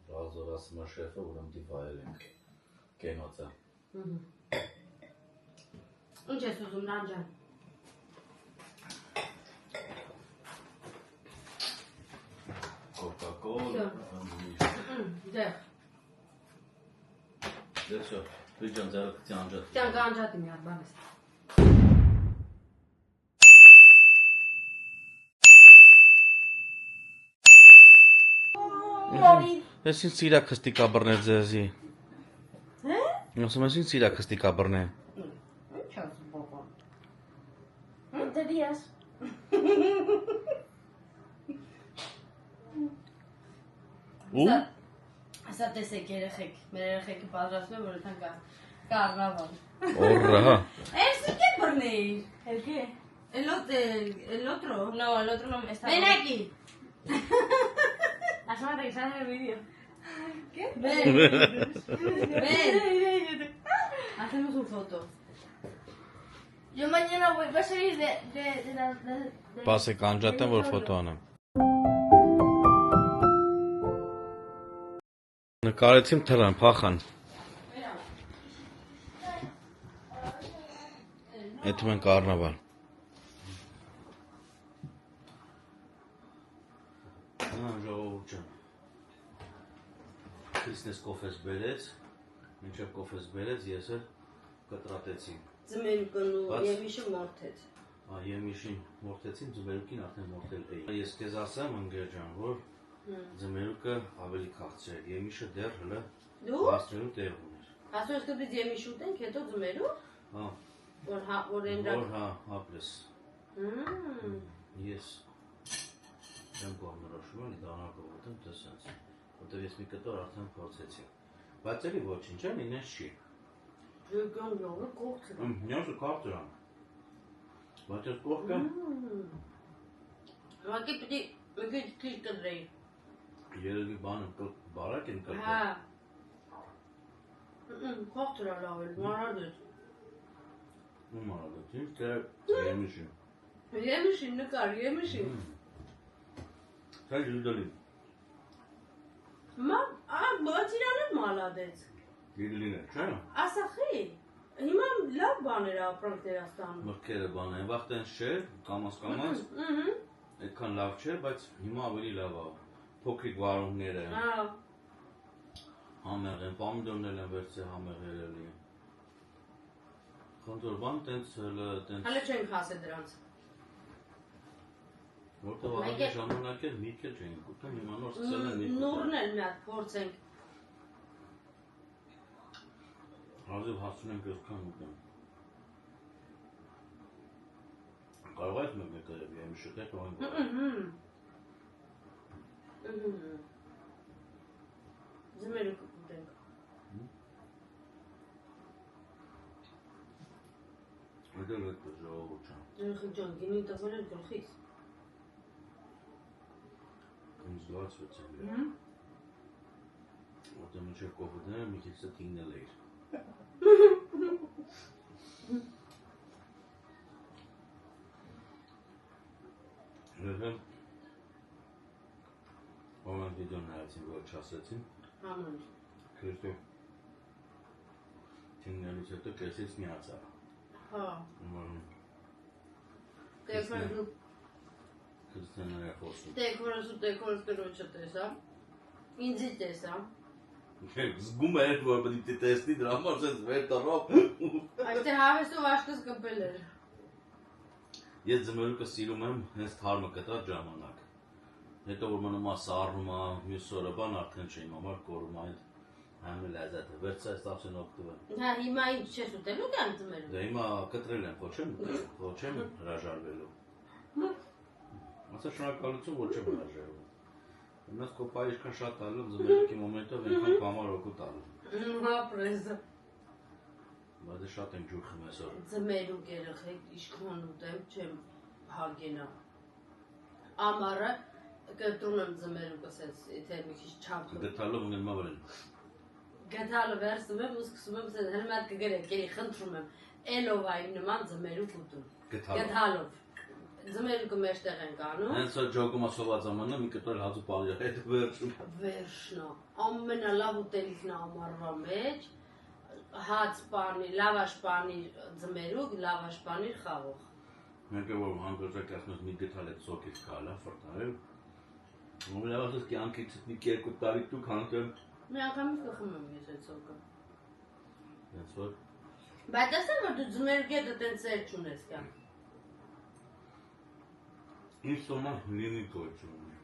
Ռազոր ասում է շեֆը, ուրեմն դիվայել ենք կենոցը։ Ինչ ես ուզում Նանջան։ Կոկա-կոլ, Դեղ, դե շո, բիջան ձերը կտի անջատ։ տյան կանջատի մի հատ բան ես։ Ես ինձ սիրա քստիկա բռնել ձեզի։ Հե? Ասում ես ինձ սիրա քստիկա բռնել։ Ինչ ասում բաբա։ Դերիաս։ Ու Ասա տեսեք երեխեք, մեր երեխեքը պատրաստում են, որ ըթան կարնավալ։ օրը հա։ Էս ինչ է բռնեիր։ Հերկե։ El otro. No, el otro no está. Ven aquí. Asómate que sale en el vídeo. Ven. Ven. Hacemos un foto. Yo mañana voy a salir de Պասեք անջատեմ, որ ֆոտո անեմ։ Նկարեցիմ թրան, փախան։ Էդում են կարնավալ։ Ժողովուրդ ջան։ Քրիստես կոֆես բերեց, մինչև կոֆես բերեց, ես էլ կտրատեցի։ Ձմերուկն ու Բաց։ Եմիշը մորթեց։ Եմիշին մորթեցին, ձմերուկին արդեն մորթել էի։ Ես քեզ ասեմ, ընկեր ջան, որ ձմերուկը ավելի քաղցր է, եմիշը դեռ հլը Դու բարձրելու տեղ ուներ։ ասում ես կպից Եմիշ ուտենք, հետո ձմերուկ, Հա, որ որ ենրակ։ հա, հապլես։ Ես եմ կողմնորոշում եմ, դանակը ուտեմ, տեսենց, որտև ես մի կտոր արդեն փորձեցի։ Բայց էլի ոչինչ է, ինես չի։ Եկան յողը կողքր։ Նյոսը քաղցր եմ։ Բայց ես կողքը Ուղղակի պիտի մի քիչ կտրեի։ երևի բանը բարակ են կրկել։ Հա։ Կողքր է լավ էլ, մարադեց։ Ու մարադեցին, թե եմիշին։ Եմիշին նկար, Եմիշին։ Թե յուդալի։ Բայց իրան էլ մալադեց։ Գիլին է, չէ՞։ Ասախի, հիմա լավ բաներ ապրանք դերաստանում։ Մրգերը բան է, վաղտեն չէր, կամաս, այդքան լավ չէր, բայց հիմա ավելի լավ է։ Փոքրիկ վարունգները են, Հա, համեղ են, պամիդորներ են վերցե համեղեր էլի։ Խնդոր բան տենց տենց հələ չենք հասել դրանց։ որտեղ ավելի ժամանակ էր միտք էլ չէին ուտում, հիմա նոր սկսել են միտք։ Նուրն էլ մի հատ փորձենք։ Հազիվ հասուն ենք այսքան ուտեմ։ Կարող ես մեկը եմ շուտեք ու այն։ Ձմերուկ ուտենք։ Այդել է ժողովուրդ ջան։ Երեխեք ջան, գինի տվել էր գլխից։ Ինձ լացվեցել է։ Որտեղ մինչև կոֆե դնել մի քիչ ստինգնել էիր։ Եղել Ոման վիդեո նայեցին, որ չասեցին Աման։ Քրիստո Թինգնելուց հետո կեսից միացա Հա։ Տեքորս Քրիստյանները խոսում ու տեքորս կրոջը տեսա։ Ինձի տեսա։ Զգում էր, որ պետք է տեսնի դրա համար սենց վեր տռով Այստեղ հավեսով աշկս կպել էր։ Ես ձմերուկը սիրում եմ հենց թարմը կտրած ժամանակ Հետո որ մնում է սառնում է, մյուս օրը բան արդեն չէին համար կորում այդ Համի լազատը, վերցա այս տավսեն օգտվեմ Հա, հիմա ինչ չես ուտելու կան ձմերուկ։ Դե հիմա կտրել եմ, խոչեմ հրաժարվելու Ասա շնորհակալություն, որ չեմ հրաժարվում Մնաց կոպայի ինչքան շատ տալու եմ ձմերուկի մոմենտով այնքան կամար օգու տալու Հա, պրեզը։ Բայց շատ եմ ջուր խմում այսօր Ձմերուկ երեխեք ինչքան ուտեմ չեմ հագենա։ Ամառը կտրում եմ ձմերուկը սենց, եթե մի քիչ չափում։ Գտալով ընկնում վրան Գդալը վերցնում եմ ու սկսում եմ սենց հենց մատ կգրեք, ելի խնդրում եմ։ Էլովային նման ձմերուկ ուտում։ Գդալով։ Գդալով։ Ձմերուկը մեջտեղ ենք անում։ Հենց որ ջոկում ասոված ամանը մի կտոր հաց ու պալի հետ վերջում։ Վերջնա, ամենալավ ուտելիքն ամառվա մեջ, հաց պանիր, լավաշ պանիր ձմերուկ, լավաշ պանիր խաղող։ Մենք որ հանգրճակ ասում մի գտալ այդ սոկից կալա ֆորտարել։ Ու լավաշս կյանքից մի երկու տարի դու քանտեմ։ Մի անգամից կխմեմ ես այդ սոկը։ Հենց որ Բայց ասեմ որ դու ձմերուկի հետ այդպես ծեր չունես կա։ Ինչ սոմա լիմիտ գոյություն ունի։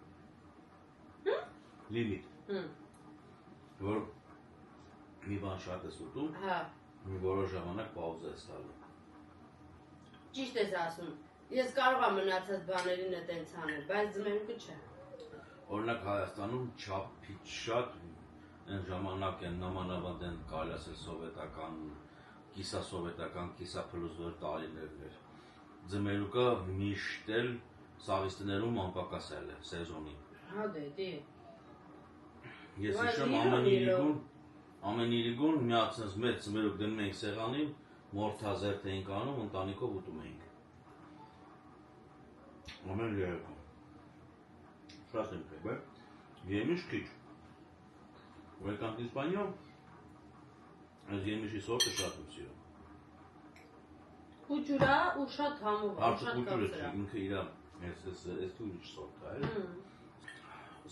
Լիմիտ։ Որ մի բան շատ ես ուտում, Հա, մի որոշ ժամանակ պաուզա ես տալու։ ճիշտ ես ասում։ Ես կարող եմ մնացած բաներին այդպես անել, բայց ձմերուկը չէ։ Օրինակ Հայաստանում չափից շատ այն ժամանակ են նամանավանդ են կարելի ասել սովետական, կիսասովետական, կիսափլուզոր տարիներն էր։ Ձմերուկը միշտ էլ սաղիստներում անպակասել է սեզոնին։ Հա դե։ Ես Բայց հիշում ամեն իրիկուն միացնես մեծ ձմերուկ դնում էինք սեղանին, մորթազերտ էինք անում, ընտանիքով ուտում էինք։ Ամեն երեկո։ Շատ եմ կեբե, եմիշ քիչ։ Ու եկանք Իսպանիա, այս եմիշի սորտը շատ եմ սիրում։ Կուճուրա ու շատ համով, Արդը շատ կուճուրը կապսրա։ չէ, ինքը իրա, ես դու ինչ սորտ է,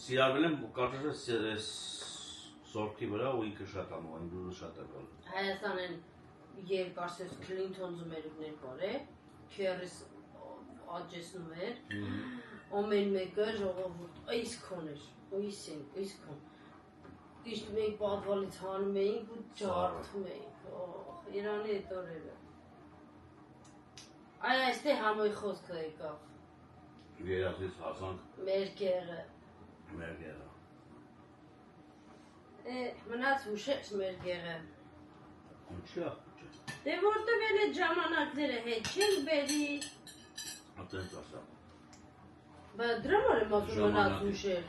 Սիրարվել եմ կարճաշը այս սորտի վրա ու ինքը շատ ամով, այն դուրը շատ է գալ։ Հայաստանեն երկարսես Քլինթոն ձմերուկներ կար է, քերիս աջեսնում էր, ամեն մեկը ժողովուրդ, այսքան էր, այսքան։ Իշտ մենք պատվալից հանում էինք ու ջարդում էինք, Իրանի էտ օրերը։ Այ այստե համոյ խոսքը եկավ։ Երասից հասանք Մեր գեղը։ մեր գեղը։ Մնաց հուշեց մեր գեղը։ Ինչի աղբուչ է։ Դե որտեղ էլ այդ ժամանակները հետ չենք բերի։ Ատենց ասա։ Բա դրամ որ եմ ասում մնաց հուշել։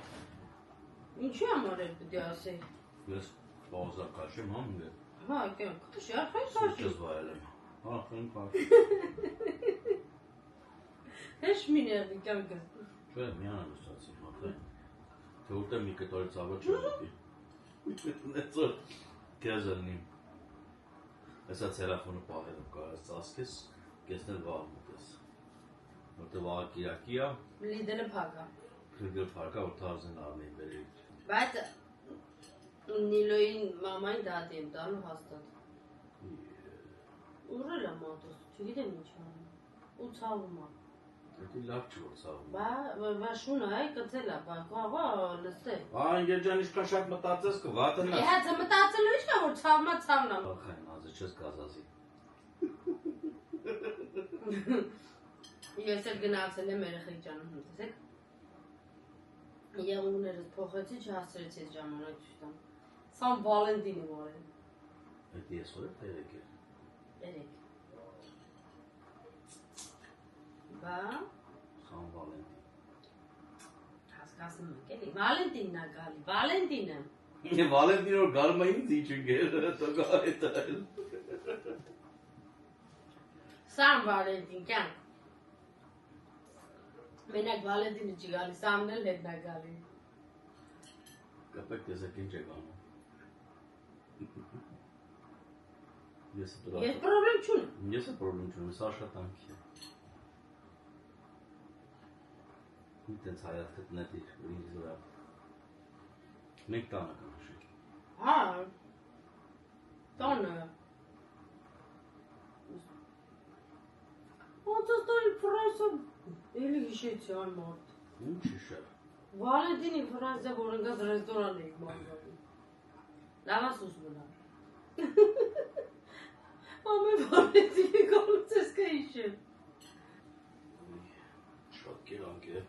Ինչի համար էլ պիտի ասեի։ Ես պաուզա կաշեմ համն է։ Հա, կյանք, քաշի, արխային Սուրճս քաշի։ վայել եմ։ Արխային կաշի։ Հեշ մի ներվի կյանքը։ Չէ, միան եմ ստացի, հատվեն։ Թե ուտեմ մի կտորի ծավը չուտի։ Նեց որ կեզելնիմ։ Հեսա ծերախոնը պահերում կարած ծասկես, կեսնել վաղ մուտես։ Որտե վաղը կիրակի է, Լիդելը փակա։ Փրգել փարկա, որ թարզեն արմեին բերեիք։ Բայց Նիլոյին մամային դատի եմ տալու հաստատ։ Ուռել եմ ատոս, չգիտեմ ինչ անում։ Ու ցավում եմ։ Դա լավ չի որ ցավում։ Բա շունը այ կծել է, բա կաղա լստե։ Այն երջան ինչքան շատ մտածես կվատնաս։ Իհաց մտածելու ինչ կա որ ցավմա ցավն եմ։ Ախայն ազը չես գազազի։ Ես էլ գնացել եմ երեխայի ճանապարհ, տեսեք։ Եղուններս փոխեցի, չհասցրեցի այդ ժամանակ ցույց տամ։ Սան Վալենտինի մորել։ Այդ ես որ է երեք է։ Երեք։ Բա Սան Վալենտին։ հասկացնում եք էլի։ Վալենտինն է գալի, Վալենտինը։ Վալենտին որ գալում է ինձ ինչ ընկել, տոկա հետ այլ։ Սան Վալենտին կյանք։ Մենակ Վալենտինը չի գալի, Սամն էլ հետն է գալի։ Կապեք տեսեք ինչ եք անում։ Ես Ես պրոբլեմ չունեմ։ Ես պրոբլեմ չունեմ, ես աշխատանքի է։ Ինտենց հայացքդ նետիր, որ ինձ վրա։ Մենք տանը կանաշենք։ Հա։ Տանը։ Ոնց ստորի Ֆրանսիա էլի հիշեցի այն մարդ։ Ինչ շիշեր։ Վալենտինի Ֆրանսիա որ ընկած ռեստորան էի մանգալի։ Լավասուս մնա։ Ամեն Վալենտինի գալուց ես կհիշեմ։ Շատ կերանք է։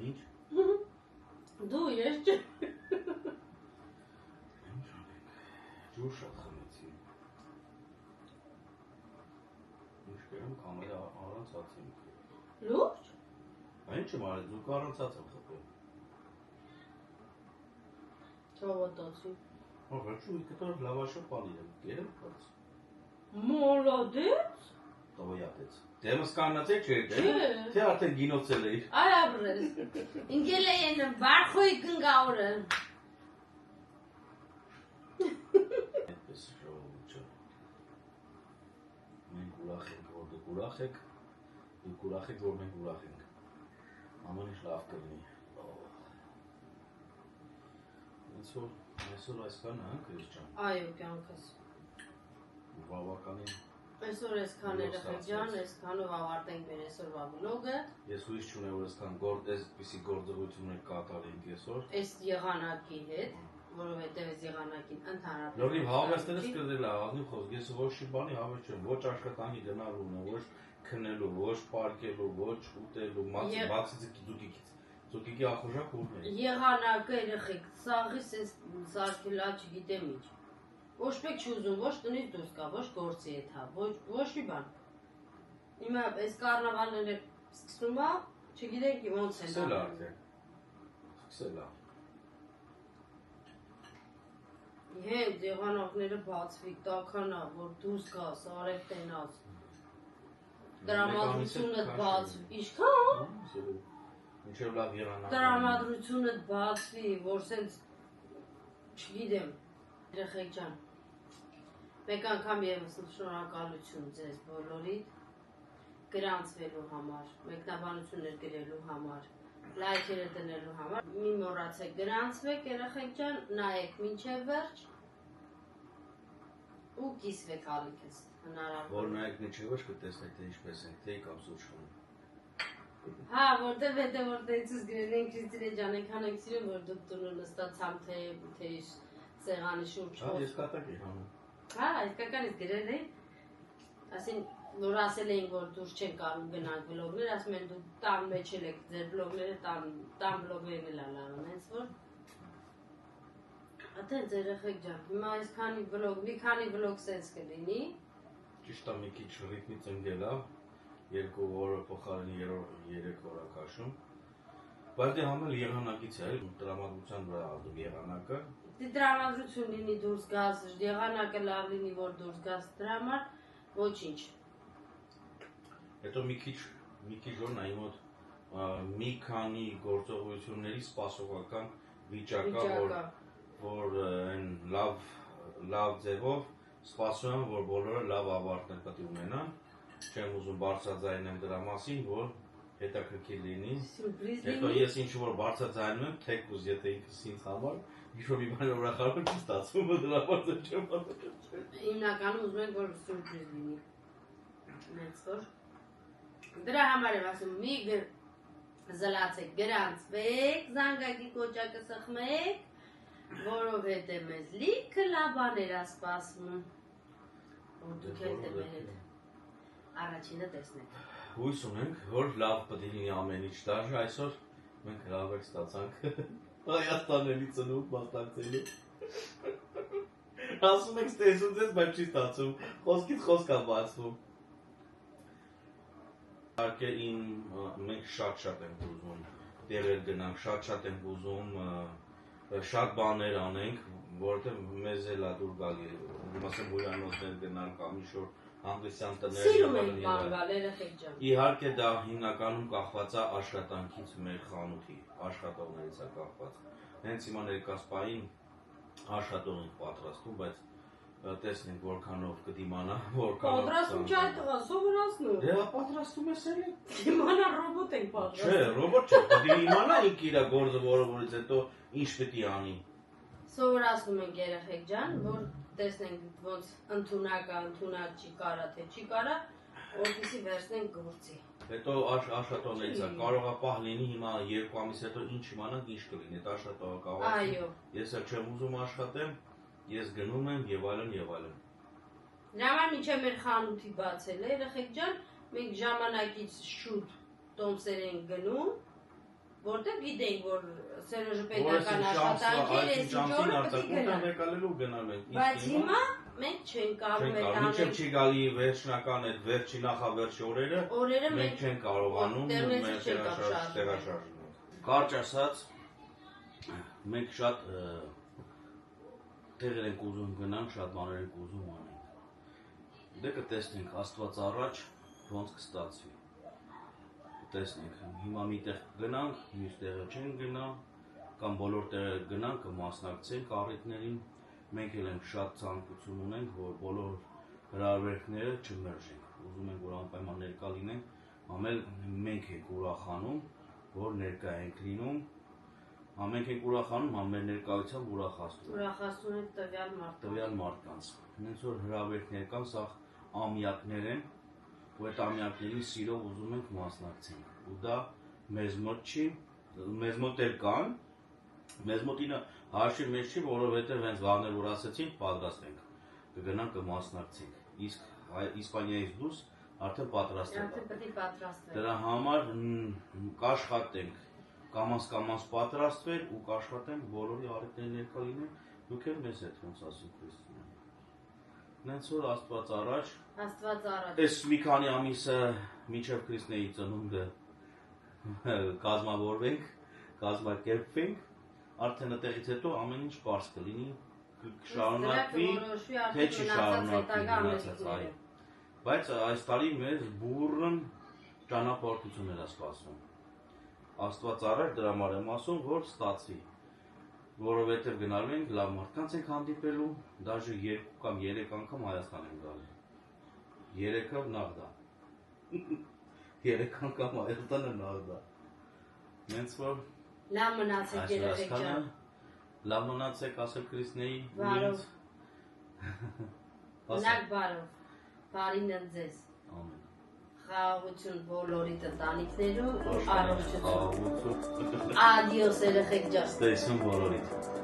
Ինչ։ Դու ես չէ։ Ջուր շատ խմեցի։ Ինչ կերամ կամերա առանց հացի եմ խփել։ Լուրջ։ Այն չեմ արել, դուք առանց հաց եմ խփել։ Չավատացի։ Ո՞վ վերջում մի կտոր լավաշը պանիր եմ կերել բաց։ Молодец. Տոյատեց։ Դեմս կանացել չէ, Չէ։ թե արդեն գինոցել էիր։ Ay abrız. İngele yenim barkoy gıngavrı. Այդպես շոուչը։ Մենք ուրախ ենք, որ դուք ուրախ եք, դուք ուրախ եք, որ մենք ուրախ ենք։ Ամեն ինչ լավ կլինի։ Այսօր այսքան հա, Քրիստիան։ Ay kız. Բավականին Այսօր այսքան երեխեքջան, այսքանով ավարտենք մեր այսօրվա վլոգը։ ես հույս չունեմ, որ այսքան այսպիսի գործողություններ կատարենք այսօր։ Այս եղանակի հետ, որովհետև այս եղանակին ընդհանրապես Լորի հավերստերս կրել է, ազնիվ խոսք, ես ոչ մի բանի հավեր չեմ, ոչ աշխատանի գնալուն, ոչ քնելու, ոչ պարկելու, ոչ ուտելու, բացի ձուկիկի ախորժակ ուրն է։ Եղանակը երեխեք, սաղիս այս սարքելա չգիտեմ ինչ։ Ոչ մեկ չուզում, ոչ տնից դուրս կա, ոչ գործի հետ հա, ոչ մի բան։ Հիմա այս կարնավալները սկսում է, չգիտենք ոնց են Սկսել է արդեն։ Սկսել է։ Հենց եղանակները բացվի, տաքանա, որ դուրս գաս, արև տենաս։ Տրամադրությունը բացվի, ինչքան։ Մինչև լավ եղանակ։ Տրամադրությունը բացվի, որ սենց չգիտեմ, երեխեք ջան։ Մեկ անգամ ևս շնորհակալություն ձեզ բոլորիդ գրանցվելու համար, մեկնաբանություններ գրելու համար, լայքերը դնելու համար։ Մի մոռացեք գրանցվեք երեխեք ջան, նայեք մինչև վերջ ու կիսվեք ալիքս հնարավոր։ Որ նայեք մինչև վերջ կտեսնեք թե ինչպես ենք, թե կամ սուրճ խմում։ Հա, որտեվ հետո որ տեցուս գրել են Քրիստինե ջան, այնքան ենք սիրում, որ դուք տունը նստացամ թե սեղանի շուրջ։ Հա, ես կատակ եմ հանում։ Հա, այսքականից գրել էին, ասին, որ ասել էին, որ դուրս չեն կարող գնանք բլոգներ, ասում են դու տան մեջ եք ձեր բլոգները, տան բլոգներն էլ ալարում, հենց որ Ատենց երեխեք ջան, հիմա այսքանի բլոգ, մի քանի բլոգ սենց կլինի։ Ճիշտ է մի քիչ ռիթմից ընկել է, 2 օրը փոխարեն 3 օր քաշում։ Բայց դե համել եղանակից է, տրամադրության վրա ալդու եղանակը։ Դե տրամադրություն լինի դուրս գաս, եղանակը լավ լինի, որ դուրս գաս դրա համար, ոչինչ։ Հետո մի քիչ որ նայի մոտ մի քանի գործողությունների սպասողական վիճակա, որ այն լավ ձևով սպասում եմ, որ բոլորը լավ ավարտներ պետք է ունենան։ Չեմ ուզում բարձրաձայնեմ դրա մասին, որ հետաքրքիր լինի։ Հետո ես ինչ որ բարձրաձայնում եմ, թեկուզ եթե ինքս ինձ համար ինչ-որ մի բան ուրախանում չի ստացվում, դրա համար չեմ անում։ Հիմնականում ուզում ենք, որ սուրպրիզ լինի։ Մեծ որ դրա համար եմ ասում, մի զլացեք, գրանցվեք, զանգակի կոճակը սխմեք, որովհետև մեզ լիքը լավ բաներ ա սպասվում, որ դուք էլ դե մեր հետ առաջինը տեսնեք։ Հույս ունենք, որ լավ պետք է լինի ամեն ինչ դաժե այսօր մենք հրավեր ստացանք Հայաստանելի ծնունդ մասնակցելու։ Ասում եք ստեսում ձեզ, բայց չի ստացում, խոսքից խոսք ա բացվում։ Իհարկե մենք շատ ենք ուզում տեղեր գնանք, շատ ենք ուզում շատ բաներ անենք, որովհետև մեզ էլ ա դուր գալի, ասեմ հյուրանոցներ գնալ կամ ինչ-որ հանգստյան տներ։ Սիրում ենք բան գալ, երեխեք ջան։ Իհարկե դա հիմնականում կախված է աշխատանքից մեր խանութի, աշխատողներից է կախված։ Հենց հիմա ներկայիս պահին աշխատող ենք պատրաստում, բայց տեսնենք որքանով կդիմանա, որքանով պատրաստում չի այդ տղա, սովորացնում։ Դե պատրաստում ես էլի։ Դիմանա ռոբոտ ենք պատրաստում։ Չէ, ռոբոտ չէ, պետք է իմանա ինքը իր գործը, որից հետո ինչ պետք է անի։ Սովորացնում ենք երեխեք ջան, որ տեսնենք ոնց ընդունակ չի կարա, թե չի կարա, որպեսզի վերցնենք գործի։ Հետո աշխատողներից է, կարող է պահ լինի հիմա 2 ամիս հետո ինչ իմանանք, ինչ կլինի, այդ աշխատողը կարող է։ Այո։ Ես էլ չեմ ուզում աշխատեմ, ես գնում եմ եւ այլն եւ այլն։ Դրա համար մինչև մեր խանութի բացել է, երեխեք ջան, մենք ժամանակից շուտ տոմսեր ենք գնում, որտեղ գիտենք, որ Սերոժը պետական աշխատանք է, ես ինչ օրը պետք է գնամ։ Բայց հիմա մենք չենք կարող այդ անել։ Մինչև չի գալի վերջնական այդ վերջի նախավերջի օրերը, մենք չենք կարողանում մեր տեղաշարժել։ Կարճ ասած, մենք շատ տեղեր ենք ուզում գնանք, շատ բաներ ենք ուզում անենք։ Դե կտեսնենք Աստված առաջ ոնց կստացվի։ Կտեսնենք, հիմա մի տեղ գնանք, մյուս տեղը չենք գնա, կամ բոլոր տեղերը գնանք, կմասնակցենք առիթներին, մենք էլ ենք շատ ցանկություն ունենք, որ բոլոր հրավերները չմերժենք, ուզում ենք, որ անպայման ներկա լինենք, ամեն մենք ենք ուրախանում, որ ներկա ենք լինում, ամենք ենք ուրախանում, ամեն ներկայությամբ ուրախացնում։ Ուրախացնում ենք Տվյալ մարդկանց։ Հենց որ հրավերներ կան, սա ամյակներ են, ու այդ ամյակների սիրով ուզում ենք մասնակցենք։ Ու դա մեզ մոտ չի, մեզ մոտ էլ կան, մեզ մոտինը հաշվի մեջ չի, որովհետև հենց վաղներ որ ասեցինք, պատրաստ ենք, կգնանք կմասնակցենք։ Իսկ Իսպանիայից դուրս արդեն պատրաստ ենք։ Արդեն պետք է պատրաստվենք։ Դրա համար կաշխատենք, կամաց պատրաստվել ու կաշխատենք բոլորի առիթների ներկա լինեն, դուք էլ մեզ հետ ոնց ասում Քրիստոսը։ Նենց որ Աստված առաջ, այս մի քանի ամիսը մինչև Քրիստոսի ծնունդը կազմավորվենք, կազմակերպվենք, արդեն այդտեղից հետո ամեն ինչ պարզ կլինի, կշարունակվի, թե չի շարունակվի մնացած այ։ Բայց այս տարի մեզ բուրըն ճանապարհորդություն էր սպասում։ Աստված առաջ դրա համար եմ ասում, որ ստացվի, որովհետև գնալու ենք լավ մարդկանց ենք հանդիպելու, դաժե 2 կամ 3 անգամ Հայաստան ենք գալու։ 3-ը նախ դա։ 3 անգամ Հայաստանը նախ դա։ Հենց որ լավ մնացեք երեխեք ջան։ Լավ մնացեք, ասել Քրիստոսի Բարով։ Մնաք բարով։ Բարին ընձեզ։ Ամեն։ Խաղաղություն բոլորիդ ընտանիքներում, առողջություն։ Խաղաղություն։ Ադիոս երեխեք ջան։ Ստեսություն բոլորիդ։